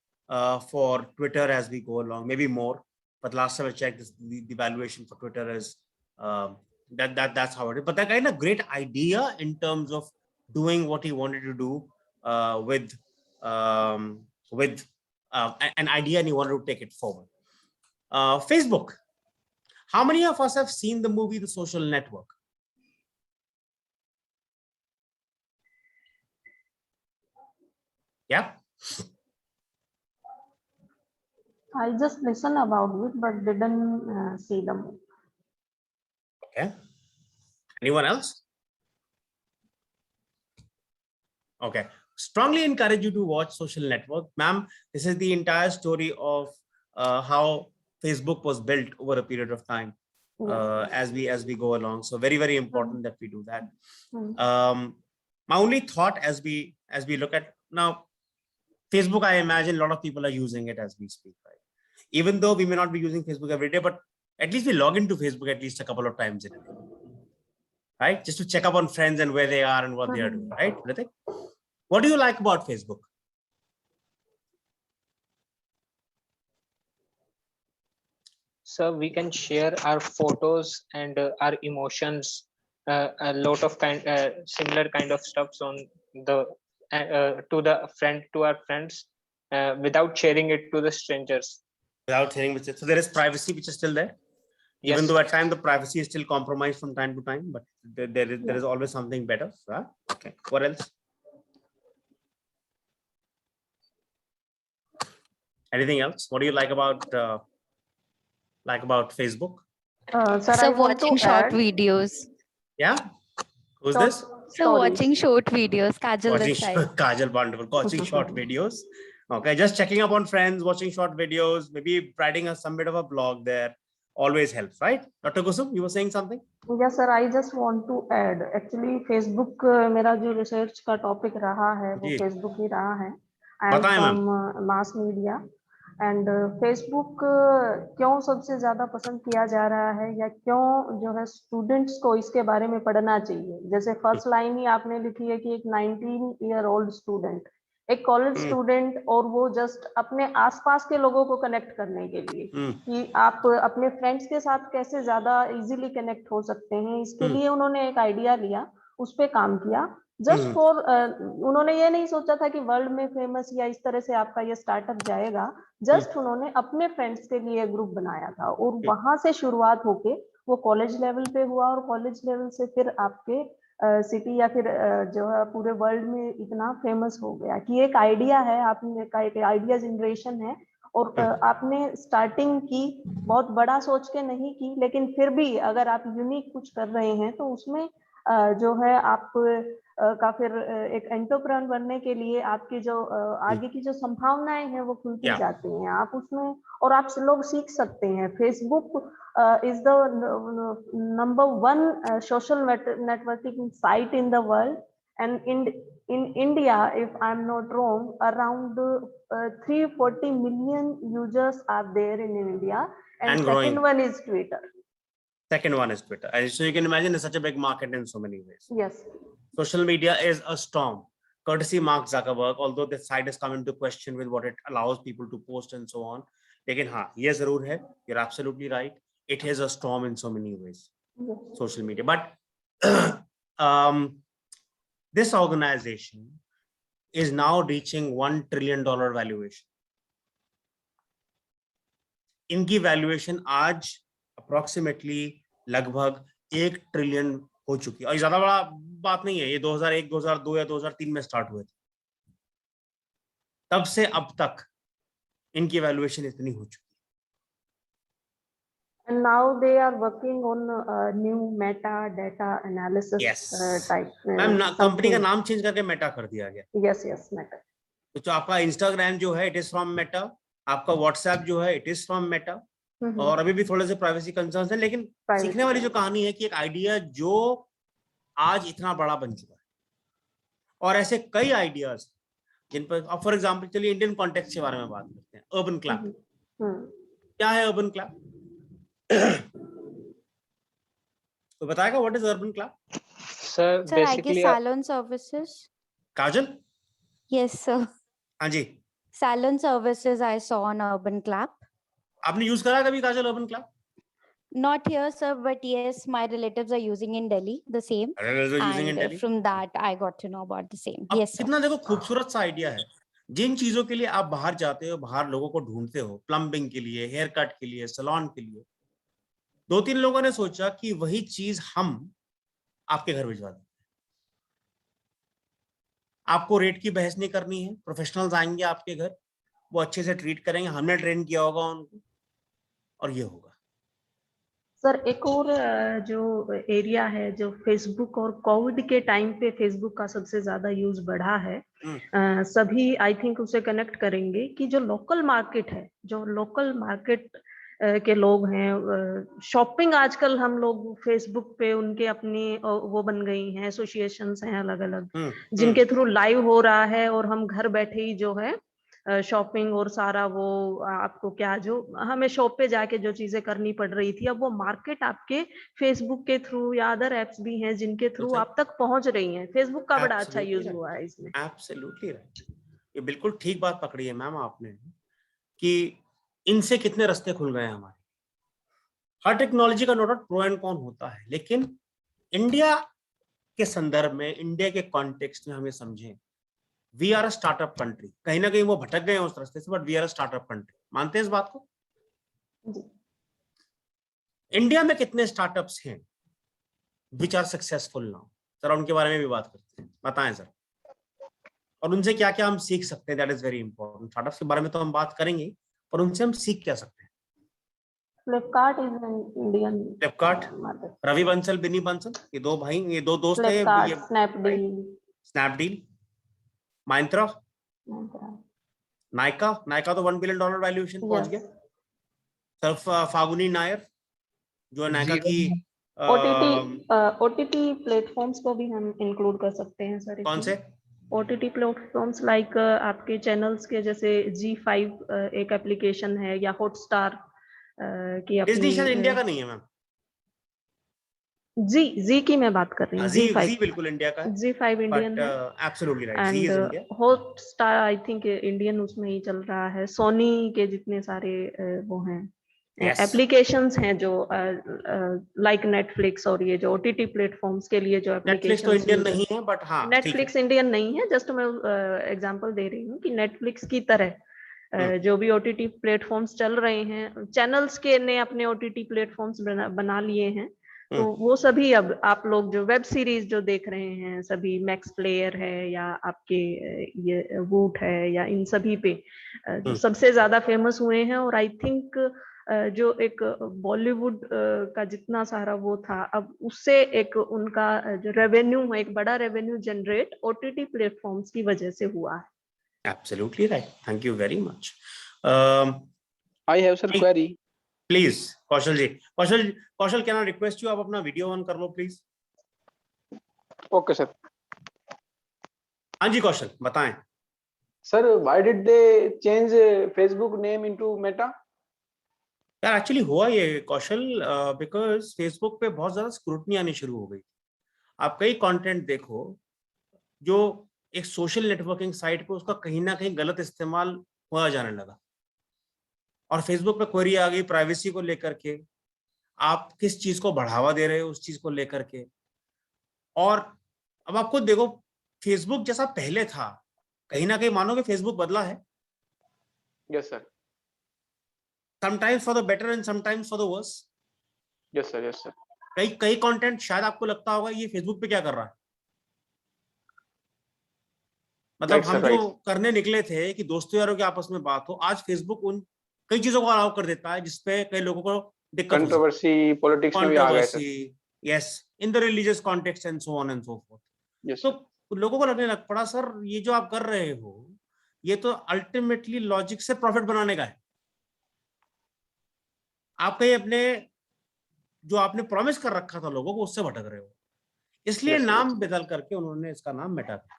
for Twitter as we go along, maybe more. But last time I checked, the valuation for Twitter is that's how it is. But that kind of great idea in terms of doing what he wanted to do with an idea and you wanted to take it forward. Facebook. How many of us have seen the movie The Social Network? Yeah. I just listened about it, but didn't see the movie. Okay. Anyone else? Okay. Strongly encourage you to watch Social Network. Ma'am, this is the entire story of how Facebook was built over a period of time as we go along. So very, very important that we do that. My only thought as we look at now, Facebook, I imagine a lot of people are using it as we speak, right? Even though we may not be using Facebook every day, but at least we log into Facebook at least a couple of times in a day, right? Just to check up on friends and where they are and what they are doing, right? Ritik? What do you like about Facebook? So we can share our photos and our emotions, a lot of similar kind of stuffs on the to our friends without sharing it to the strangers. Without sharing with it. So there is privacy which is still there. Even Yes. though at times the privacy is still compromised from time to time, but there is always something better. Right? Okay. What else? Anything else? What do you like about Facebook? Sir, I So want to watching short add- videos. Yeah. Who's Short- this? So Stories. watching short videos, Kajal Watching this side. Kajal, wonderful. Watching short videos. Okay, just checking up on friends, watching short videos, maybe writing some bit of a blog there. Always helps, right? Dr. Kusum, you were saying something? Yes, sir. I just want to add. Actually, Facebook मेरा जो research का topic रहा है, वो जी। Facebook ही रहा है. I am बताएं, from mass media. And Facebook क्यों सबसे ज्यादा पसंद किया जा रहा है या क्यों जो है स्टूडेंट्स को इसके बारे में पढ़ना चाहिए? जैसे फर्स्ट लाइन ही आपने लिखी है कि एक 19-year-old स्टूडेंट, एक कॉलेज स्टूडेंट, और वो जस्ट अपने आसपास के लोगों को कनेक्ट करने के लिए कि आप अपने फ्रेंड्स के साथ कैसे ज्यादा इजीली कनेक्ट हो सकते हैं, इसके लिए उन्होंने एक आइडिया लिया, उस पे काम किया. जस्ट फॉर उन्होंने ये नहीं सोचा था कि वर्ल्ड में फेमस या इस तरह से आपका ये स्टार्टअप जाएगा. जस्ट उन्होंने अपने फ्रेंड्स के लिए ग्रुप बनाया था और वहां से शुरुआत होके वो कॉलेज लेवल पे हुआ और कॉलेज लेवल से फिर आपके सिटी या फिर जो है पूरे वर्ल्ड में इतना फेमस हो गया कि एक आइडिया है, आपने का एक आइडिया जनरेशन है और आपने स्टार्टिंग की बहुत बड़ा सोच के नहीं की, लेकिन फिर भी अगर आप यूनिक कुछ कर रहे हैं तो उसमें जो है आप का फिर एक एंटरप्रेन्योर बनने के लिए आपकी जो आगे की जो संभावनाएं हैं वो खुलती जाती हैं. आप उसमें और आप लोग सीख सकते हैं. Facebook is the number one social networking site in the world, and in India, if I'm not wrong, around 340 million users are there in India, and second one is Twitter. Second one is Twitter. And so you can imagine it's such a big market in so many ways. Yes. Social media is a storm. Courtesy Mark Zuckerberg, although the site has come into question with what it allows people to post and so on. Lekin हाँ, ये जरूर है. You're absolutely right. It is a storm in so many ways. Yes. Social media. But this organization is now reaching $1 trillion valuation. इनकी valuation आज approximately लगभग 1 trillion हो चुकी है. और ज्यादा बड़ा बात नहीं है, ये 2001, 2002 या 2003 में स्टार्ट हुए थे. तब से अब तक इनकी वैल्यूएशन इतनी हो चुकी है. And now they are working on new meta data analysis type. Ma'am company का नाम चेंज करके मेटा कर दिया गया. Yes, yes, meta. तो जो आपका इंस्टाग्राम जो है इट इज फ्रॉम मेटा, आपका व्हाट्सएप जो है इट इज फ्रॉम मेटा. और अभी भी थोड़े से प्राइवेसी कंसर्न्स हैं, लेकिन सीखने वाली जो कहानी है कि एक आइडिया जो आज इतना बड़ा बन चुका है और ऐसे कई आइडियाज जिन पर अब फॉर एग्जांपल चलिए इंडियन कॉन्टेक्स्ट के बारे में बात करते हैं. Urban Clap. क्या है अर्बन क्लैप? तो बताएगा what is Urban Clap? Sir, basically salon services. Kajal? Yes, sir. हाँ जी. Salon services I saw on Urban Clap. आपने यूज करा कभी Kajal Urban Clap? Not here, sir, but yes, my relatives are using in Delhi the same. using in And Delhi. from that, I got to know about the same. अब Yes, sir. कितना देखो खूबसूरत सा idea है। जिन चीजों के लिए आप बाहर जाते हो, बाहर लोगों को ढूंढते हो, प्लम्बिंग के लिए, हेयर कट के लिए, सैलून के लिए, 2-3 लोगों ने सोचा कि वही चीज हम आपके घर भिजवा दें। आपको रेट की बहस नहीं करनी है, प्रोफेशनल्स आएंगे आपके घर, वो अच्छे से ट्रीट करेंगे, हमने ट्रेन किया होगा उनको, और ये होगा। सर एक और जो एरिया है, जो फेसबुक और कोविड के टाइम पे फेसबुक का सबसे ज्यादा यूज बढ़ा है, सभी आई थिंक उसे कनेक्ट करेंगे कि जो लोकल मार्केट है, जो लोकल मार्केट के लोग हैं, शॉपिंग आजकल हम लोग फेसबुक पे उनके अपनी वो बन गई हैं, एसोसिएशंस हैं अलग अलग, जिनके थ्रू लाइव हो रहा है और हम घर बैठे ही जो है शॉपिंग और सारा वो आपको क्या जो हमें शॉप पे जाके जो चीजें करनी पड़ रही थी, अब वो मार्केट आपके फेसबुक के थ्रू या अदर एप्स भी हैं जिनके थ्रू आप तक पहुंच रही हैं। फेसबुक का बड़ा अच्छा यूज हुआ है इसमें। एब्सोल्युटली राइट, ये बिल्कुल ठीक बात पकड़ी है मैम आपने कि इनसे कितने रास्ते खुल गए हैं हमारे। हर टेक्नोलॉजी का no doubt pro and con होता है, लेकिन इंडिया के संदर्भ में, इंडिया के कॉन्टेक्स्ट में हमें समझें, we are a startup country. कहीं ना कहीं वो भटक गए हैं उस रास्ते से, but we are a startup country. मानते हैं इस बात को? इंडिया में कितने स्टार्टअप्स हैं which are successful now? Sir उनके बारे में भी बात करते हैं, बताएं सर, और उनसे क्या क्या हम सीख सकते हैं। That is very important. Startups के बारे में तो हम बात करेंगे, पर उनसे हम सीख क्या सकते हैं? Flipkart is Indian. Flipkart, Ravi Bansal, Binny Bansal, ये दो भाई, ये दो दोस्त हैं। Flipkart, Snapdeal, Snapdeal, Myntra, Nykaa. Nykaa तो $1 बिलियन वैल्यूएशन पहुंच गया। सर फागुनी नायर जो है नायका की ओटीटी प्लेटफॉर्म्स को भी हम इंक्लूड कर सकते हैं सर। कौन से ओटीटी प्लेटफॉर्म्स? लाइक आपके चैनल्स के जैसे G5 एक एप्लीकेशन है, या हॉटस्टार की अपनी। डिज्नी शायद इंडिया का नहीं है मैम। जी की मैं बात कर रही हूँ। जी बिल्कुल इंडिया का है। G5 इंडियन है। Absolutely right, G is India. Hotstar I think Indian उसमें ही चल रहा है। सोनी के जितने सारे वो हैं एप्लीकेशंस हैं जो लाइक नेटफ्लिक्स, और ये जो ओटीटी प्लेटफॉर्म्स के लिए जो नेटफ्लिक्स तो इंडियन नहीं है, बट हाँ नेटफ्लिक्स इंडियन नहीं है। जस्ट मैं एग्जांपल दे रही हूँ कि नेटफ्लिक्स की तरह जो भी ओटीटी प्लेटफॉर्म्स चल रहे हैं, चैनल्स के ने अपने ओटीटी प्लेटफॉर्म्स बना लिए हैं, तो वो सभी अब आप लोग जो वेब सीरीज जो देख रहे हैं, सभी मैक्स प्लेयर है या आपके ये वूट है, या इन सभी पे जो सबसे ज्यादा फेमस हुए हैं। और आई थिंक जो एक बॉलीवुड का जितना सारा वो था, अब उससे एक उनका जो रेवेन्यू है, एक बड़ा रेवेन्यू जनरेट ओटीटी प्लेटफॉर्म्स की वजह से हुआ है। Absolutely right. Thank you very much. I have sir query. Please, Kaushal ji, Kaushal can I request you, आप अपना वीडियो ऑन कर लो प्लीज। Okay sir. हाँ जी कौशल बताएं। Sir, why did they change Facebook name into Meta? यार actually हुआ ये कौशल, because Facebook पे बहुत ज्यादा स्क्रूटनी आनी शुरू हो गई। आप कई कंटेंट देखो जो एक सोशल नेटवर्किंग साइट पे, उसका कहीं ना कहीं गलत इस्तेमाल हुआ जाने लगा, और फेसबुक पे क्वेरी आ गई प्राइवेसी को लेकर के, आप किस चीज को बढ़ावा दे रहे हो उस चीज को लेकर के। और अब आपको देखो, फेसबुक जैसा पहले था, कहीं ना कहीं मानोगे फेसबुक बदला है। Yes sir. Sometimes for the better and sometimes for the worse. Yes sir. Yes sir. कई कंटेंट शायद आपको लगता होगा ये फेसबुक पे क्या कर रहा है, मतलब हम जो करने निकले थे कि दोस्तों यारों की आपस में बात हो, आज फेसबुक उन कई चीजों को अलाउ कर देता है जिसपे कई लोगों को दिक्कत हो सकती है। कंट्रोवर्सी पॉलिटिक्स में भी आ गए sir. Yes, in the religious context and so on and so fourth. तो लोगों को लगने लग पड़ा सर ये जो आप कर रहे हो ये तो अल्टीमेटली लॉजिक से प्रॉफिट बनाने का है। आप कहीं अपने जो आपने प्रॉमिस कर रखा था लोगों को उससे भटक रहे हो, इसलिए नाम बदल करके उन्होंने इसका नाम मेटा किया।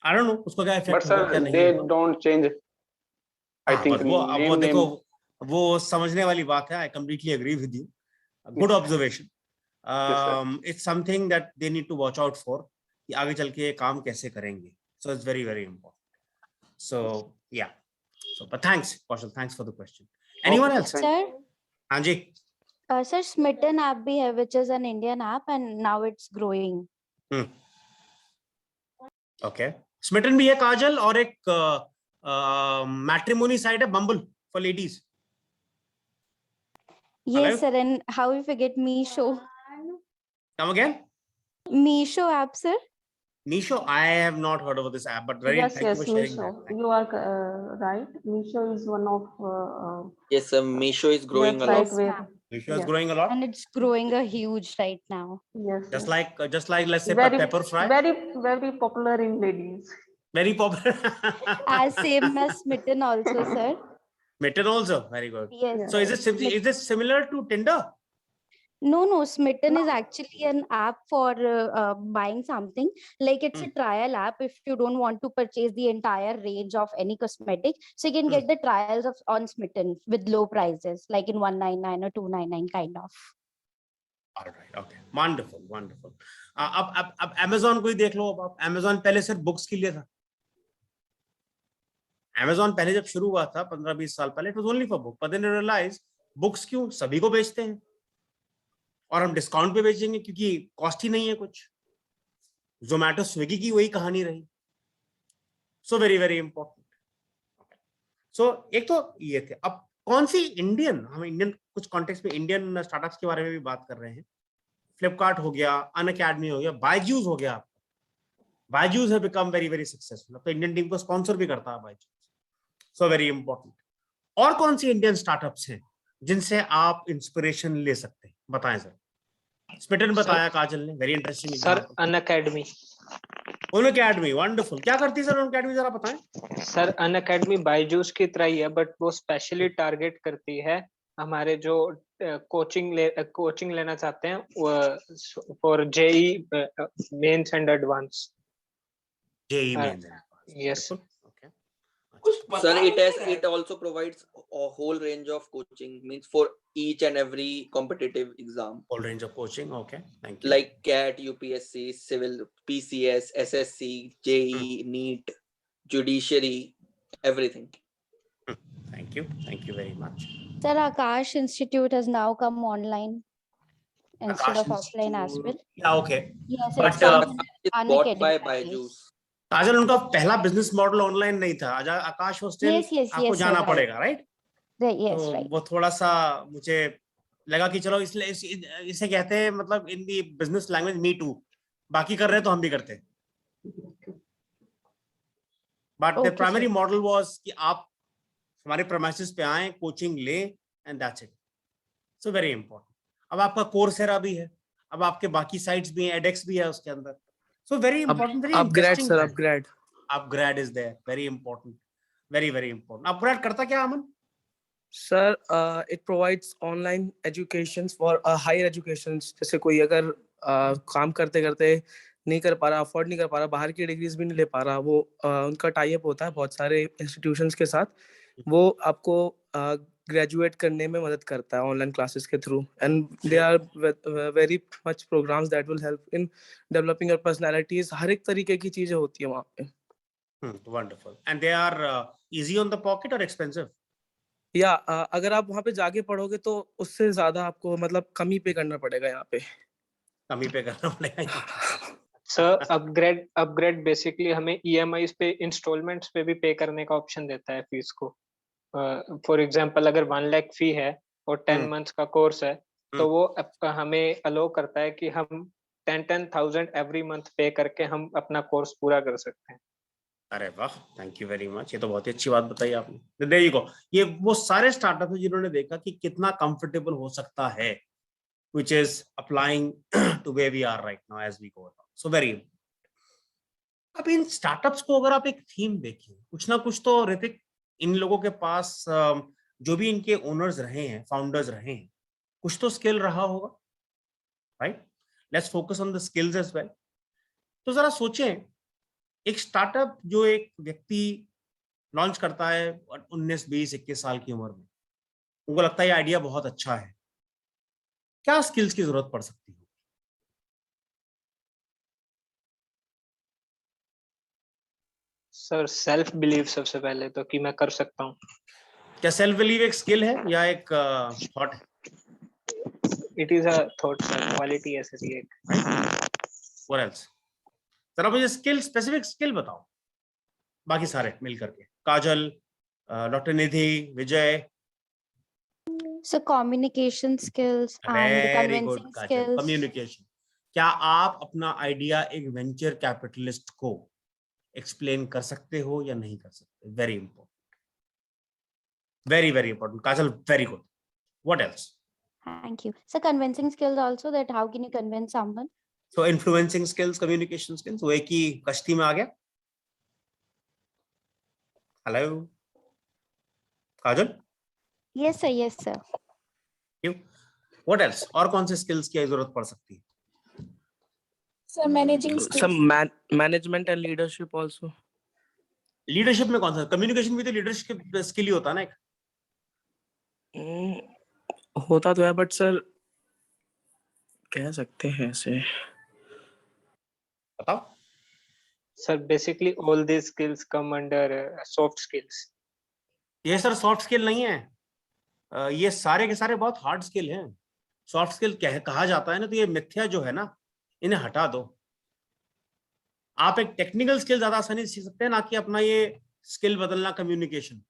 I don't know उसको क्या इफेक्ट होगा क्या नहीं। They don't change. I think वो देखो वो समझने वाली बात है। I completely agree with you. Good observation. It's something that they need to watch out for कि आगे चल के ये काम कैसे करेंगे। So it's very very important. So yeah. So but thanks Kaushal, thanks for the question. Anyone else? Sir, हाँ जी, Sir, Smitten app bhi hai, which is an Indian app, and now it's growing. Okay. Smitten भी है काजल, और एक matrimony site है Bumble for ladies. Yes, Hello? sir. And how we forget Meesho? Come again? Meesho app, sir. Meesho, I have not heard of this app, but very Yes, thank you yes, for sharing Meesho. that. You are right. Meesho is one of Yes, Meesho is growing a lot. website where Meesho is yes. growing a lot, And it's growing a huge right now. Yes, just yes. like let's say Very, pepper fry, very popular in ladies. very popular. As same as Smitten also, sir. Smitten also very good. Yes, Yes. So is sir. it similar to Tinder? No, Smitten is actually an app for buying something. Like it's a trial app. If you don't want to purchase the entire range of any cosmetic, so you can get the trials of on Smitten with low prices, like in 199 or 299 kind of. All right, okay, wonderful, wonderful. अब Amazon को ही देख लो। अब आप Amazon पहले सिर्फ books के लिए था। Amazon पहले जब शुरू हुआ था 15-20 साल पहले, it was only for book, but then they realized books क्यों सभी को बेचते हैं और हम डिस्काउंट पे बेचेंगे क्योंकि कॉस्ट ही नहीं है कुछ। जोमैटो स्विगी की वही कहानी रही। So very very important. So एक तो ये थे। अब कौन सी इंडियन, हम इंडियन कुछ कॉन्टेक्स्ट में इंडियन स्टार्टअप्स के बारे में भी बात कर रहे हैं। फ्लिपकार्ट हो गया, अनअकैडमी हो गया, बायजूस हो गया। बायजूस है बिकम वेरी वेरी सक्सेसफुल। तो इंडियन टीम को स्पॉन्सर भी करता है बायजूस। सो वेरी इंपॉर्टेंट। और कौन सी इंडियन स्टार्टअप्स हैं जिनसे आप इंस्पिरेशन ले सकते हैं, बताएं सर। स्मिटन बताया काजल ने, very interesting. Sir Unacademy. Unacademy wonderful. क्या करती है सर अनअकैडमी, जरा बताएं। सर अनअकैडमी बायजूस की तरह ही है, बट वो स्पेशली टारगेट करती है हमारे जो कोचिंग लेना चाहते हैं for JEE Mains and advance. JEE Mains. Yes Sir, it also provides a whole range of coaching, means for each and every competitive exam. Whole range of coaching, okay, thank you. Like CAT, UPSC, Civil, PCS, SSC, JE, NEET, Judiciary, everything. Thank you very much. Sir, Akash Institute has now come online instead Akash of offline as well. Yeah, okay. Yes, But, it's come It's bought by Unacademy. Byju's. काजल, उनका पहला business model online नहीं था। आकाश hostel आपको yes, जाना sir, पड़ेगा, right? Yes, तो right. वो थोड़ा सा मुझे लगा कि चलो इसलिए इसे कहते हैं, मतलब इन दी बिजनेस लैंग्वेज मी टू। बाकी कर रहे हैं तो हम भी करते हैं। But the primary model was कि आप हमारे प्रेमाइसेस पे आए, कोचिंग ले, and that's it. So very important. अब आपका कोर्सेरा भी है, अब आपके बाकी साइट्स भी हैं, एडेक्स भी है उसके अंदर। So very important, very interesting. Upgrade is there, very important, very important. Upgrade करता क्या अमन? Sir, it provides online educations for higher educations. जैसे कोई अगर काम करते करते नहीं कर पा रहा, अफोर्ड नहीं कर पा रहा, बाहर की डिग्रीज भी नहीं ले पा रहा, वो उनका टाई अप होता है बहुत सारे इंस्टीट्यूशंस के साथ। वो आपको ग्रेजुएट करने में मदद करता है ऑनलाइन क्लासेस के through, and they are very much programs that will help in developing your personalities. हर एक तरीके की चीजें होती है वहाँ पे। Wonderful. And they are easy on the pocket और एक्सपेंसिव? या अगर आप वहाँ पे जाके पढ़ोगे तो उससे ज्यादा आपको मतलब कम ही पे करना पड़ेगा। यहाँ पे कम ही पे करना पड़ेगा। सर अपग्रेड बेसिकली हमें EMIs पे, इंस्टॉलमेंट्स पे भी पे करने का ऑप्शन देता है फीस को। फॉर एग्जांपल अगर 1 लाख फी है और 10 मंथ्स का कोर्स है, तो वो हमें अलो करता है कि हम 10,000 एवरी मंथ पे करके हम अपना कोर्स पूरा कर सकते हैं। अरे वाह, थैंक यू वेरी मच। ये तो बहुत ही अच्छी बात बताई आपने। There you go. ये वो सारे स्टार्टअप हैं जिन्होंने देखा कि कितना कंफर्टेबल हो सकता है, which is applying to where we are right now as we go along. So very important. अब इन स्टार्टअप्स को अगर आप एक थीम देखें, कुछ ना कुछ तो ऋतिक इन लोगों के पास, जो भी इनके ओनर्स रहे हैं, फाउंडर्स रहे हैं, कुछ तो स्किल रहा होगा, right? Let's focus on the skills as well. तो जरा सोचें, एक स्टार्टअप जो एक व्यक्ति लॉन्च करता है 19, 20, 21 साल की उम्र में, उनको लगता है ये आइडिया बहुत अच्छा है, क्या स्किल्स की जरूरत पड़ सकती है? सर सेल्फ बिलीव सबसे पहले तो, कि मैं कर सकता हूँ। क्या सेल्फ बिलीव एक स्किल है या एक थॉट है? it is a thought, sir. Quality associate. What else? जरा मुझे स्किल, स्पेसिफिक स्किल बताओ, बाकी सारे मिल करके, Kajal, doctor Nidhi, Vijay. So communication skills and very good convincing Kajal, skills. Communication. क्या आप अपना आइडिया एक वेंचर कैपिटलिस्ट को एक्सप्लेन कर सकते हो या नहीं कर सकते? Very important, very very important. Kajal, very good. What else? Thank you. So convincing skills also, that how can you convince someone? So influencing skills, communication skills, वो एक ही कश्ती में आ गया. हेलो काजल, Yes sir, yes sir. क्यों? What else? और कौन से skills की जरूरत पड़ सकती है? Sir, managing skills. Some management and leadership also. Leadership में कौन सा? कम्युनिकेशन भी तो लीडरशिप स्किल ही होता है ना एक. होता तो है, बट सर कह सकते हैं ऐसे. बताओ. Sir, basically all these skills come under soft skills. ये सर सॉफ्ट स्किल नहीं है. ये सारे के सारे बहुत हार्ड स्किल हैं. सॉफ्ट स्किल कहा जाता है ना, तो ये मिथ्या जो है ना, इन्हें हटा दो. आप एक टेक्निकल स्किल ज्यादा आसानी से सीख सकते हैं, ना कि अपना ये स्किल बदलना, कम्युनिकेशन.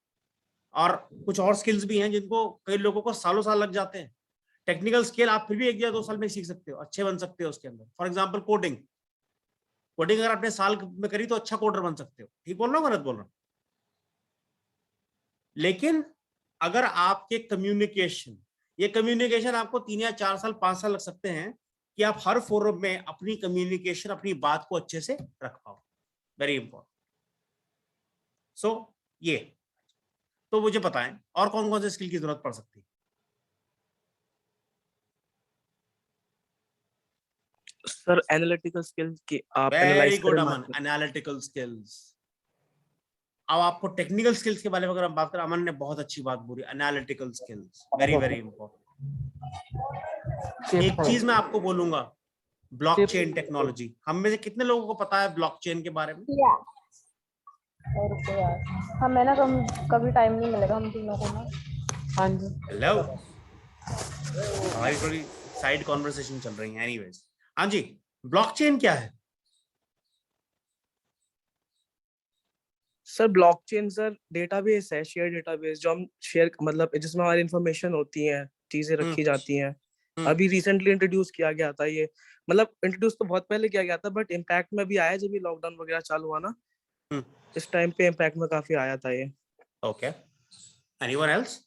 और कुछ और स्किल्स भी हैं जिनको कई लोगों को सालों साल लग जाते हैं. टेक्निकल स्किल आप फिर भी 1 या 2 साल में सीख सकते हो, अच्छे बन सकते हो उसके अंदर. For example coding. कोडिंग अगर आपने साल में करी तो अच्छा कोडर बन सकते हो. ठीक बोल रहा हूँ, गलत बोल रहा हूँ? लेकिन अगर आपके कम्युनिकेशन, ये कम्युनिकेशन आपको 3 या 4 साल, 5 साल लग सकते हैं कि आप हर फोरम में अपनी कम्युनिकेशन, अपनी बात को अच्छे से रख पाओ. Very important. सो ये तो मुझे बताएं और कौन कौन से स्किल की जरूरत पड़ सकती है? सर एनालिटिकल स्किल्स की, आप वेरी एनालाइज गुड करें अमन, एनालिटिकल स्किल्स. अब आपको टेक्निकल स्किल्स के बारे में अगर हम बात करें, अमन ने बहुत अच्छी बात बोली, analytical skills, very very important. एक चीज मैं आपको बोलूंगा, ब्लॉकचेन टेक्नोलॉजी. हम में से कितने लोगों को पता है ब्लॉकचेन के बारे में? हाँ, मैं ना कभी टाइम नहीं मिलेगा हम तीनों को ना. हाँ जी. हेलो, हमारी थोड़ी साइड कॉन्वर्सेशन चल रही है. एनीवेज, हाँ जी, ब्लॉकचेन क्या है? सर ब्लॉकचेन सर डेटाबेस है, शेयर डेटाबेस, जो हम शेयर, मतलब जिसमें हमारी इंफॉर्मेशन होती है, चीजें रखी जाती हैं. अभी रिसेंटली इंट्रोड्यूस किया गया था ये. मतलब इंट्रोड्यूस तो बहुत पहले किया गया था, बट इम्पैक्ट में भी आया जब ये लॉकडाउन वगैरह चालू हुआ ना, इस टाइम पे इम्पैक्ट में काफी आया था ये. Okay, anyone else?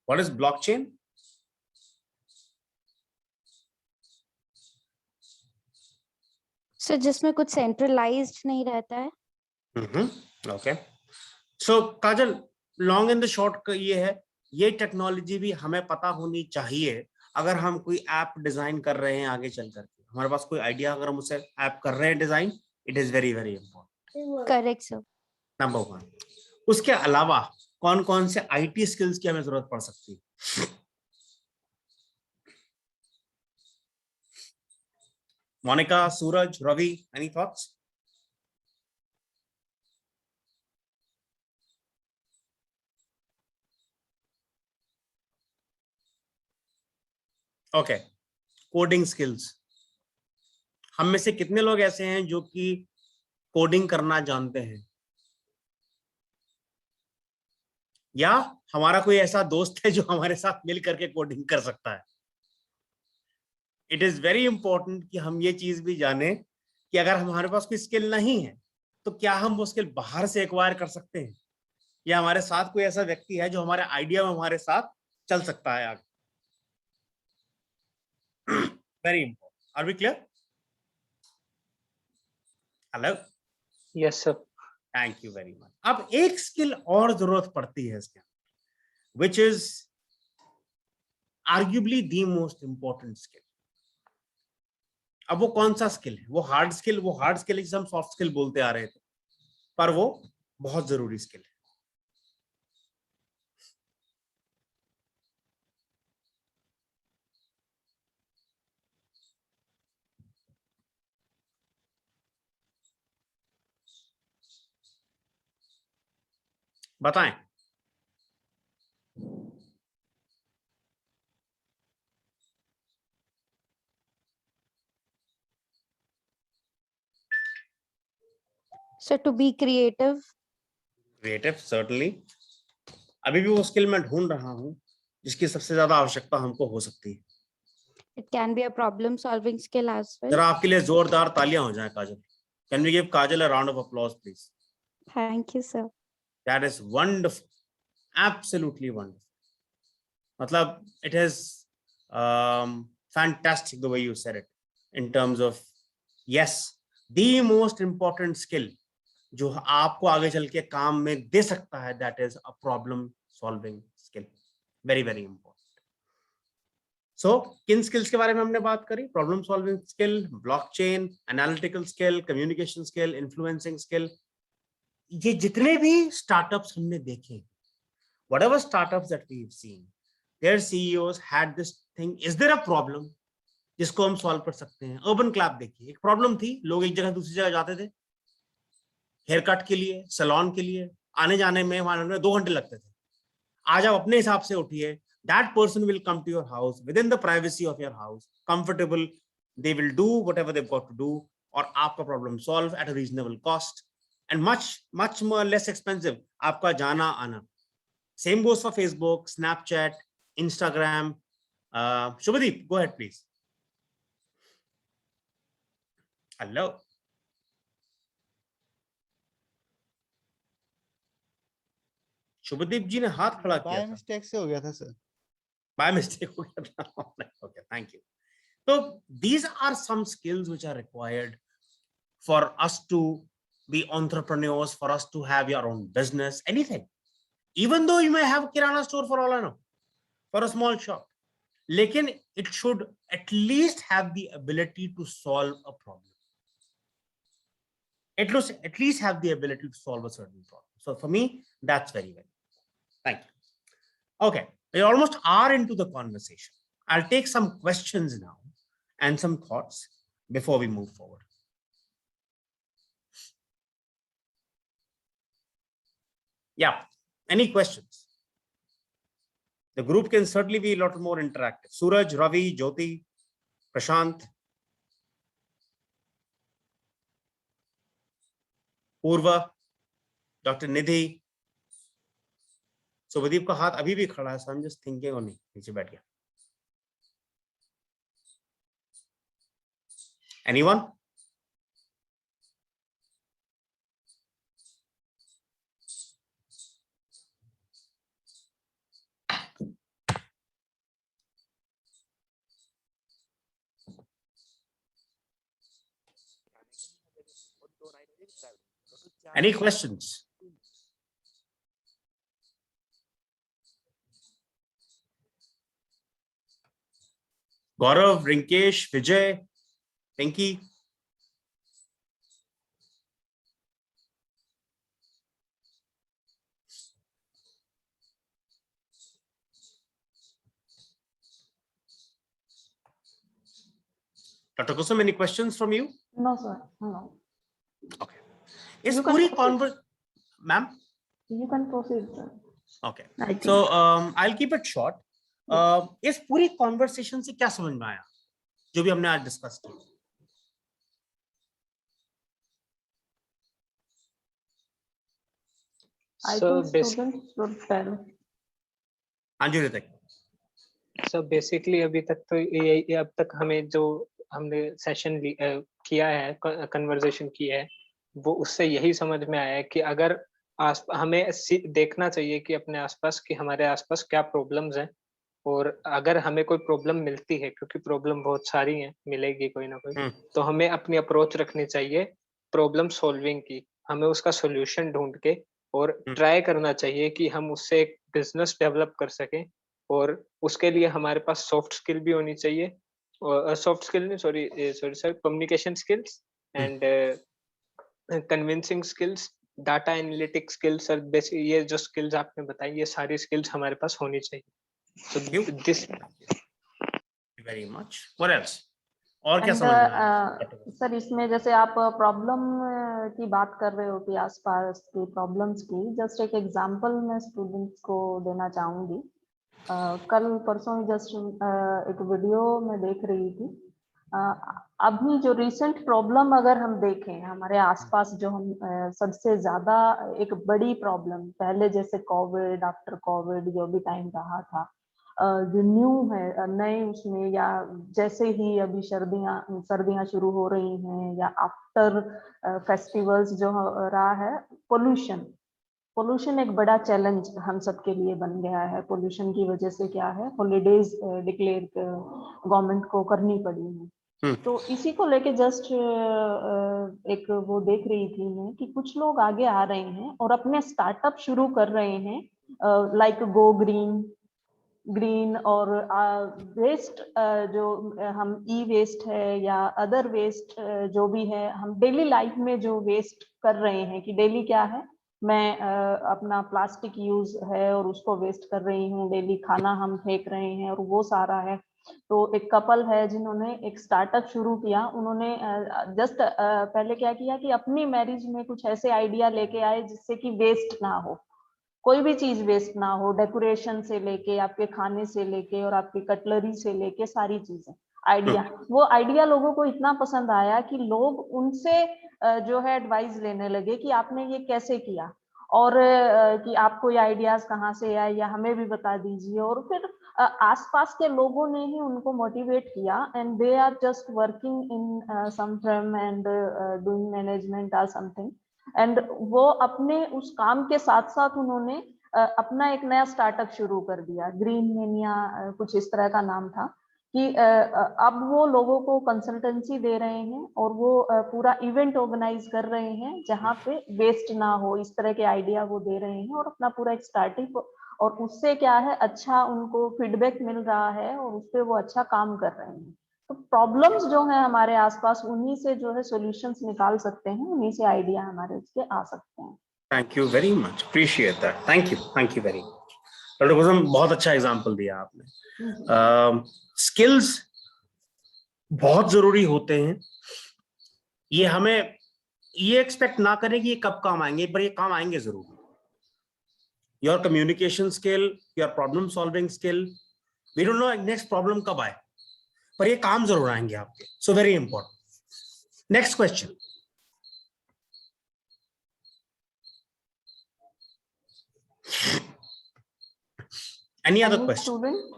What is blockchain? So जिसमें कुछ सेंट्रलाइज्ड नहीं रहता है. Okay. So Kajal, long and the short ये है, ये टेक्नोलॉजी भी हमें पता होनी चाहिए अगर हम कोई ऐप डिजाइन कर रहे हैं आगे चल करके. हमारे पास कोई आइडिया, अगर हम उसे ऐप कर रहे हैं design, it is very very important. Correct sir. Number 1. उसके अलावा कौन कौन से आईटी स्किल्स की हमें जरूरत पड़ सकती है? Monika, Suraj, Ravi, any thoughts? Okay, coding skills. हम में से कितने लोग ऐसे हैं जो कि कोडिंग करना जानते हैं? या हमारा कोई ऐसा दोस्त है जो हमारे साथ मिल करके कोडिंग कर सकता है? इट इज वेरी इंपॉर्टेंट कि हम ये चीज भी जाने कि अगर हमारे पास कोई स्किल नहीं है तो क्या हम वो स्किल बाहर से एक्वायर कर सकते हैं, या हमारे साथ कोई ऐसा व्यक्ति है जो हमारे आइडिया में हमारे साथ चल सकता है आगे. Very important. Are we clear? Hello. Yes, sir. Thank you very much. अब एक स्किल और जरूरत पड़ती है इसके, which is arguably the most important skill. अब वो कौन सा स्किल है? वो हार्ड स्किल है जिसे हम सॉफ्ट स्किल बोलते आ रहे थे, पर वो बहुत जरूरी स्किल है. बताएं. So to be creative. Creative, certainly. अभी भी वो स्किल मैं ढूंढ रहा हूँ जिसकी सबसे ज्यादा आवश्यकता हमको हो सकती है. It can be a problem solving skill as well. जरा आपके लिए जोरदार तालियां हो जाएं काजल. Can we give Kajal a round of applause, please? Thank you, sir. That is wonderful. Absolutely wonderful. Matlab, it is fantastic the way you said it in terms of, yes, the most important skill जो आपको आगे चल के काम में दे सकता है, that is a problem solving skill. Very, very important. So, किन skills के बारे में हमने बात करी? Problem solving skill, blockchain, analytical skill, communication skill, influencing skill. ये जितने भी startups हमने देखे, whatever startups that we've seen, their CEOs had this thing. Is there a problem जिसको हम solve कर सकते हैं? Urban Clap देखिए, एक problem थी, लोग एक जगह दूसरी जगह जाते थे, हेयर कट के लिए, सैलून के लिए, आने जाने में वहां 2 घंटे लगते थे. आज आप अपने हिसाब से उठिए. That person will come to your house within the privacy of your house, comfortable. They will do whatever they've got to do, और आपका problem solve at a reasonable cost and much more less expensive. आपका जाना आना. Same goes for Facebook, Snapchat, Instagram. Shubhadeep, go ahead, please. Hello. Shubhdeep जी ने हाथ खड़ा किया था. मिस्टेक से हो गया था सर. By mistake हो गया था. Okay, thank you. So these are some skills which are required for us to be entrepreneurs, for us to have your own business, anything. Even though you may have a kirana store for all I know, for a small shop, lekin it should at least have the ability to solve a problem. At least have the ability to solve a certain problem. So for me, that's very, very. Thank you. Okay, we almost are into the conversation. I'll take some questions now and some thoughts before we move forward. Yeah, any questions? The group can certainly be a lot more interactive. Suraj, Ravi, Jyoti, Prashant, Purva, Dr. Nidhi. Shubhdeep का हाथ अभी भी खड़ा है. I'm just thinking on it. नीचे बैठ गया. Anyone? Any questions? Gaurav, Rinkesh, Vijay, Pinky. Dr. Kusum, any questions from you? No, sir. No. Okay. Is puri conversation, ma'am? You can proceed, sir. Okay. So I'll keep it short. इस पूरी conversation से क्या समझ में आया जो भी हमने आज डिस्कस किया? हाँ जी ऋतिक. So basically अभी तक तो ये अब तक हमें जो हमने सेशन किया है, कन्वर्सेशन किया है, वो उससे यही समझ में आया है कि अगर हमें देखना चाहिए कि अपने आसपास कि हमारे आसपास क्या प्रॉब्लम्स हैं, और अगर हमें कोई प्रॉब्लम मिलती है, क्योंकि प्रॉब्लम बहुत सारी हैं, मिलेगी कोई ना कोई, तो हमें अपनी अप्रोच रखनी चाहिए प्रॉब्लम सॉल्विंग की. हमें उसका सॉल्यूशन ढूंढ के और ट्राई करना चाहिए कि हम उससे एक बिजनेस डेवलप कर सकें, और उसके लिए हमारे पास सॉफ्ट स्किल भी होनी चाहिए. सॉफ्ट स्किल नहीं, sorry sir, communication skills and convincing skills, data analytics skills, sir basic ये जो स्किल्स आपने बताई, ये सारी स्किल्स हमारे पास होनी चाहिए. So this very much. What else? और क्या समझ में आया? सर इसमें जैसे आप प्रॉब्लम की बात कर रहे हो कि आसपास की प्रॉब्लम्स की, जस्ट एक एग्जांपल मैं स्टूडेंट्स को देना चाहूंगी. कल परसों जस्ट एक वीडियो मैं देख रही थी. अभी जो रिसेंट प्रॉब्लम अगर हम देखें हमारे आसपास, जो हम सबसे ज्यादा एक बड़ी प्रॉब्लम, पहले जैसे कोविड, आफ्टर कोविड जो भी टाइम रहा था, जो न्यू है नए उसमें, या जैसे ही अभी सर्दियां शुरू हो रही हैं, या आफ्टर फेस्टिवल्स जो रहा है, पोल्यूशन एक बड़ा चैलेंज हम सब के लिए बन गया है। पोल्यूशन की वजह से क्या है, हॉलीडेज डिक्लेयर गवर्नमेंट को करनी पड़ी है। तो इसी को लेके जस्ट एक वो देख रही थी मैं कि कुछ लोग आगे आ रहे हैं और अपने स्टार्टअप शुरू कर रहे हैं, लाइक गो ग्रीन और वेस्ट, जो हम ई वेस्ट है या अदर वेस्ट जो भी है, हम डेली लाइफ में जो वेस्ट कर रहे हैं कि डेली क्या है, मैं अपना प्लास्टिक यूज है और उसको वेस्ट कर रही हूँ, डेली खाना हम फेंक रहे हैं और वो सारा है। तो एक कपल है जिन्होंने एक स्टार्टअप शुरू किया, उन्होंने जस्ट पहले क्या किया कि अपनी मैरिज में कुछ ऐसे आइडिया लेके आए जिससे कि वेस्ट ना हो, कोई भी चीज वेस्ट ना हो, डेकोरेशन से लेके आपके खाने से लेके और आपकी कटलरी से लेके सारी चीजें आइडिया। वो आइडिया लोगों को इतना पसंद आया कि लोग उनसे जो है एडवाइस लेने लगे कि आपने ये कैसे किया, और कि आपको ये आइडियाज कहाँ से आए या हमें भी बता दीजिए। और फिर आसपास के लोगों ने ही उनको मोटिवेट किया, and they are just working in some firm and doing management और समथिंग, एंड वो अपने उस काम के साथ साथ उन्होंने अपना एक नया स्टार्टअप शुरू कर दिया, ग्रीन मेनिया कुछ इस तरह का नाम था, कि अब वो लोगों को कंसल्टेंसी दे रहे हैं और वो पूरा इवेंट ऑर्गेनाइज कर रहे हैं जहाँ पे वेस्ट ना हो, इस तरह के आइडिया वो दे रहे हैं, और अपना पूरा एक स्टार्टअप, और उससे क्या है, अच्छा उनको फीडबैक मिल रहा है और उस पर वो अच्छा काम कर रहे हैं। तो प्रॉब्लम्स जो है हमारे आसपास, उन्हीं से जो है सॉल्यूशंस निकाल सकते हैं, उन्हीं से आइडिया हमारे उसके आ सकते हैं। Thank you very much, appreciate that, thank you very much doctor Kusum, बहुत अच्छा एग्जांपल दिया आपने। स्किल्स बहुत जरूरी होते हैं, ये हमें ये एक्सपेक्ट ना करें कि ये कब काम आएंगे, पर ये काम आएंगे जरूर। Your communication skill, your problem solving skill, we don't know next problem कब आए, पर ये काम जरूर आएंगे आपके। So very important. Next question. Any other question?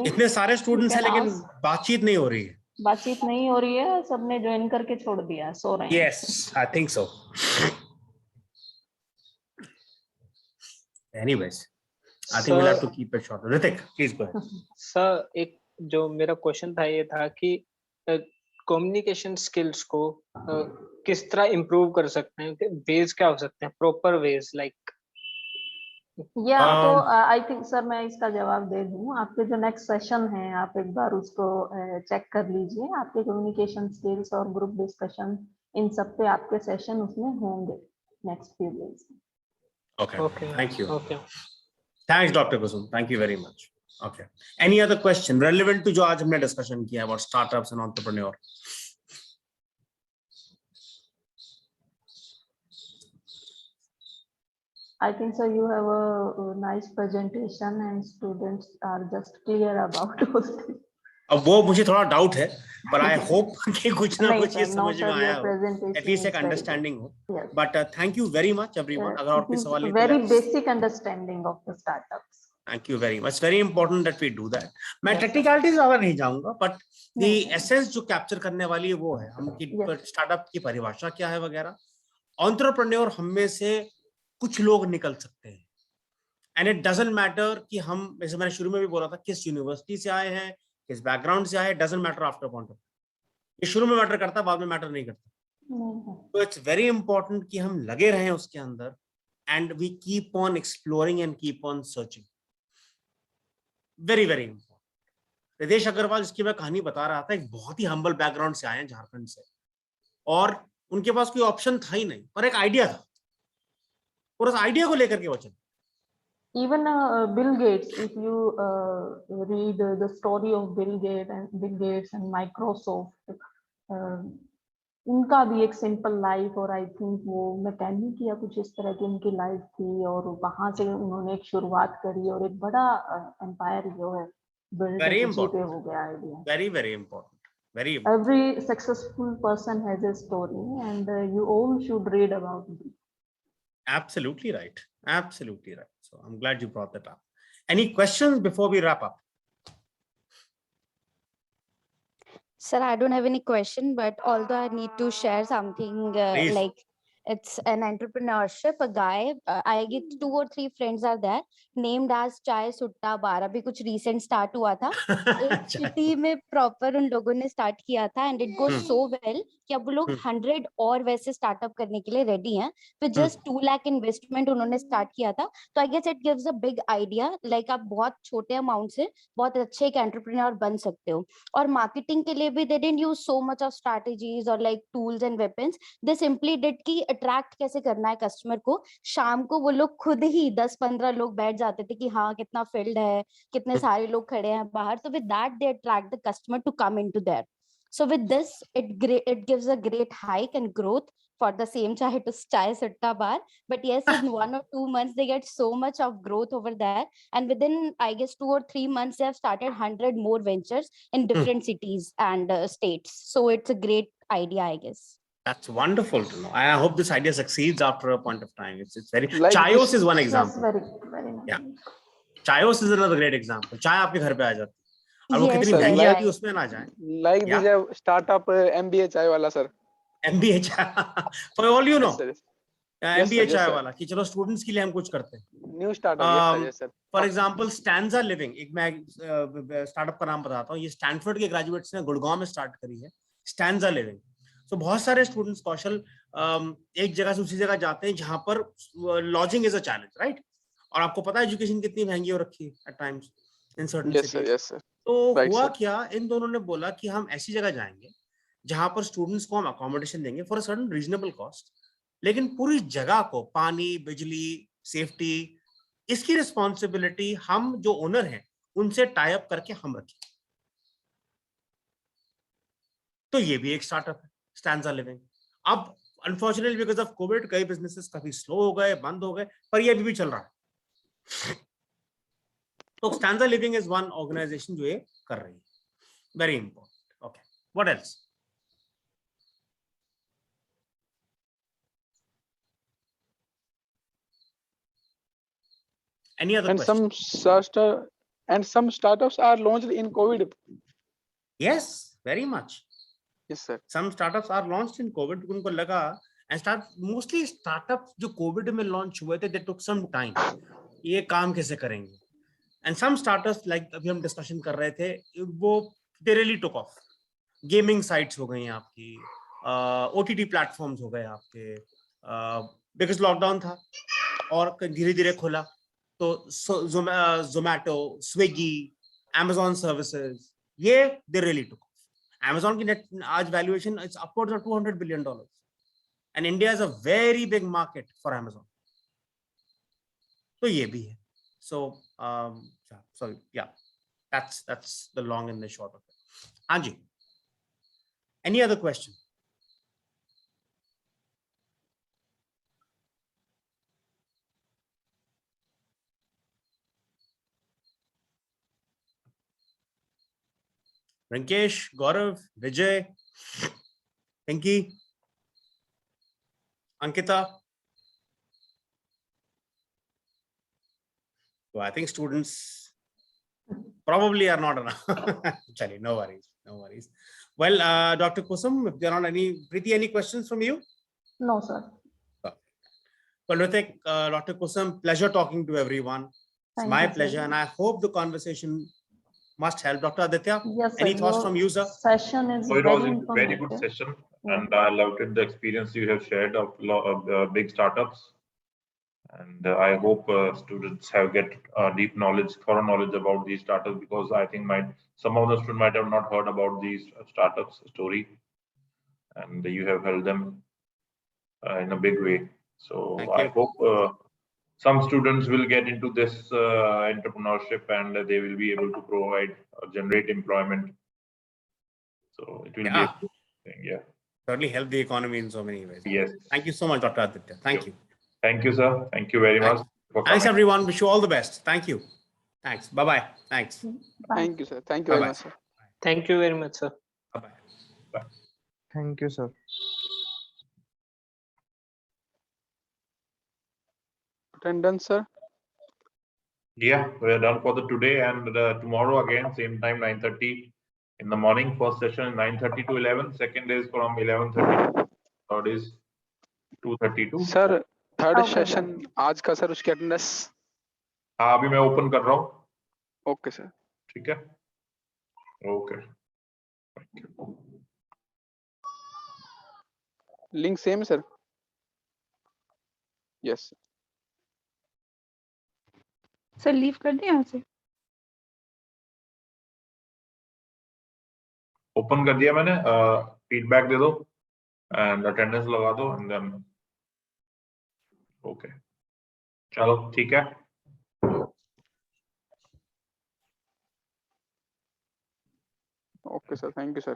इतने सारे स्टूडेंट्स हैं लेकिन बातचीत नहीं हो रही है। बातचीत नहीं हो रही है, सबने ज्वाइन करके छोड़ दिया, सो रहे हैं। Yes, I think so. Anyways, I think we'll have to keep it short. Ritik, please go ahead. Sir, एक जो मेरा क्वेश्चन था ये था कि कम्युनिकेशन स्किल्स को किस तरह इम्प्रूव कर सकते हैं, वेज क्या हो सकते हैं, प्रॉपर वेज लाइक। या तो आई थिंक सर मैं इसका जवाब दे दूं। आपके जो नेक्स्ट सेशन है, आप एक बार उसको चेक कर लीजिए। आपके कम्युनिकेशन स्किल्स और ग्रुप डिस्कशन, इन सब पे आपके सेशन उसमें होंगे next few days. Okay, thank you. Okay. Thanks, Dr. Kusum. Thank you very much. Okay. Any other question relevant to जो आज हमने डिस्कशन किया about startups and entrepreneur? I think so. You have a nice presentation and students are just clear about those things. अब वो मुझे थोड़ा doubt है, पर आई होप कि कुछ ना कुछ ये समझ में आया हो, एटलीस्ट एक अंडरस्टैंडिंग हो। But thank you very much everyone. अगर और कोई सवाल है, very basic understanding of the startups. Thank you very much, very important that we do that. मैं टेक्निकलिटीज ज्यादा नहीं जाऊंगा, बट द एसेंस जो कैप्चर करने वाली है वो है हम स्टार्टअप की परिभाषा क्या है वगैरह। एंटरप्रेन्योर हम में से कुछ लोग निकल सकते हैं, एंड इट डजंट मैटर कि हम, जैसे मैंने शुरू में भी बोला था, किस यूनिवर्सिटी से आए हैं, किस बैकग्राउंड से आए, doesn't matter after point of. ये शुरू में मैटर करता, बाद में मैटर नहीं करता। तो इट्स वेरी इंपॉर्टेंट कि हम लगे रहें उसके अंदर, and we keep on exploring and keep on searching. Very very important. Ritesh Agarwal, जिसकी मैं कहानी बता रहा था, एक बहुत ही हम्बल बैकग्राउंड से आए हैं, झारखंड से, और उनके पास कोई ऑप्शन था ही नहीं, पर एक आइडिया था, और उस आइडिया को लेकर के वो चले। Even Bill Gates, if you read the story of Bill Gates and Microsoft, उनका भी एक सिंपल लाइफ, और आई थिंक वो मैकेनिक या कुछ इस तरह की उनकी लाइफ थी, और वहां से उन्होंने एक शुरुआत करी और एक बड़ा एम्पायर जो है बिल्ड हो गया idea. Very very important. Very important. Every successful person has a story, and you all should read about it. Absolutely right. Absolutely right. So I'm glad you brought that up. Any questions before we wrap up? Sir, I don't have any question, but although I need to share something Please. like it's an entrepreneurship, a guy, I get 2 or 3 friends are there named as Chai Sutta Bar. अभी कुछ recent start हुआ था. एक city में proper उन लोगों ने start किया था and it goes so well कि अब वो लोग 100 और वैसे startup करने के लिए ready हैं. With just 2 lakh investment उन्होंने start किया था. तो I guess it gives a big idea. Like आप बहुत छोटे amount से बहुत अच्छे एक entrepreneur बन सकते हो. और marketing के लिए भी they didn't use so much of strategies or like tools and weapons. They simply did कि attract कैसे करना है customer को. शाम को वो लोग खुद ही 10-15 लोग बैठ जाते थे कि हाँ कितना filled है, कितने सारे लोग खड़े हैं बाहर. So with that they attract the customer to come into there. So with this, it gives a great hike and growth for the same Chai Sutta Bar. But yes, in 1 or 2 months, they get so much of growth over there. And within, I guess, 2 or 3 months, they have started 100 more ventures in different cities and states. So it's a great idea, I guess. That's wonderful to know. I hope this idea succeeds after a point of time. It's very Like Chayos this- is one Yes, example. very Yeah. Chayos is another great example. चाय आपके घर पे आ जाती है. और वो Yes, कितनी sir, महंगी right. आती है उसमें ना जाए. Like Yeah. this startup MBA chai wala, sir. MBA for all you know. Yes, sir. Yes, MBA sir, yes, चाय sir. वाला कि चलो स्टूडेंट्स के लिए हम कुछ करते हैं. New startup. Yes, sir. Yes, sir. For example stanza living, एक मैं स्टार्टअप का नाम बताता हूँ. ये स्टैनफोर्ड के ग्रेजुएट्स ने गुड़गांव में स्टार्ट करी है, स्टैंजा लिविंग. तो बहुत सारे स्टूडेंट्स कौशल एक जगह से दूसरी जगह जाते हैं जहां पर lodging is a challenge, right? और आपको पता है एजुकेशन कितनी महंगी हो रखी है at times in certain Yes, sir. Cities. Yes, sir. तो Right, हुआ sir. क्या, इन दोनों ने बोला कि हम ऐसी जगह जाएंगे जहां पर स्टूडेंट्स को हम अकोमोडेशन देंगे for a certain reasonable cost, लेकिन पूरी जगह को पानी, बिजली, सेफ्टी, इसकी रिस्पॉन्सिबिलिटी हम जो ओनर हैं उनसे टाई अप करके हम रखें. तो ये भी एक स्टार्टअप है, स्टैंजा लिविंग. अब अनफॉर्चुनेटली बिकॉज ऑफ कोविड कई बिजनेसेस काफी स्लो हो गए, बंद हो गए, पर ये अभी भी चल रहा है. तो Stanza Living is one organisation जो ये कर रही है. Very important. Okay, what else? Any other And questions? some startups are launched in COVID. Yes, very much. Yes, sir. Some startups are launched in COVID. उनको लगा, and mostly startups जो COVID में launch हुए थे, they took some time. ये काम कैसे करेंगे? And some startups like अभी हम discussion कर रहे थे, वो they really took off. Gaming sites हो गई आपकी, OTT platforms हो गए आपके, because lockdown था और धीरे-धीरे खुला. तो Zomato, Swiggy, Amazon services, ये they really took off. Amazon की net आज valuation is upwards of $200 billion, and India is a very big market for Amazon. तो ये भी है. So yeah, that's the long and the short of it. Anji, any other question? Rinkesh, Gaurav, Vijay, Pinky, Ankita. So I think students probably are not enough. Chali, no worries, no worries. Well, Dr. Kusum, if there are any, Preeti, any questions from you? No, sir. Well, Ritik, Dr. Kusum, pleasure talking to everyone. It's Thank my you, sir. pleasure, and I hope the conversation must help. Dr. Aditya, Yes, sir. any thoughts Your from you, sir? Session is So it was very a very good informative. session, Yeah. and I loved it, the experience you have shared of big startups. And I hope students have get deep knowledge, thorough knowledge about these startups, because I think some of the students might have not heard about these startups story, and you have held them in a big way. So Thank I you. hope some students will get into this entrepreneurship, and they will be able to provide generate employment. So it will be a Yeah. good thing. Yeah. Certainly help the economy in so many ways. Yes. Thank you so much, Dr. Aditya. Thank you. Thank you, sir. Thank you very Thanks. much. for Thanks, coming. everyone. Wish you all the best. Thank you. Thanks. Bye-bye. Thanks. Bye. Thank you, sir. Thank you very Bye-bye. much, sir. Thank you very much, sir. Bye bye. Thank you, sir. Attendance, sir. Yeah, we're done for the today, and tomorrow again, same time, 9:30 in the morning. First session 9:30 to 11. Second is from 11:30. Third is 2:30 to. Sir third Okay, sir. Session आज का sir उसकी attendance हाँ, अभी मैं open कर रहा हूँ. Okay sir ठीक है. ओके. लिंक सेम है सर यस सर लीव कर दें यहाँ से ओपन कर दिया मैंने. फीडबैक दे दो एंड अटेंडेंस लगा दो एंड देन ओके. चलो ठीक है. Okay sir thank you sir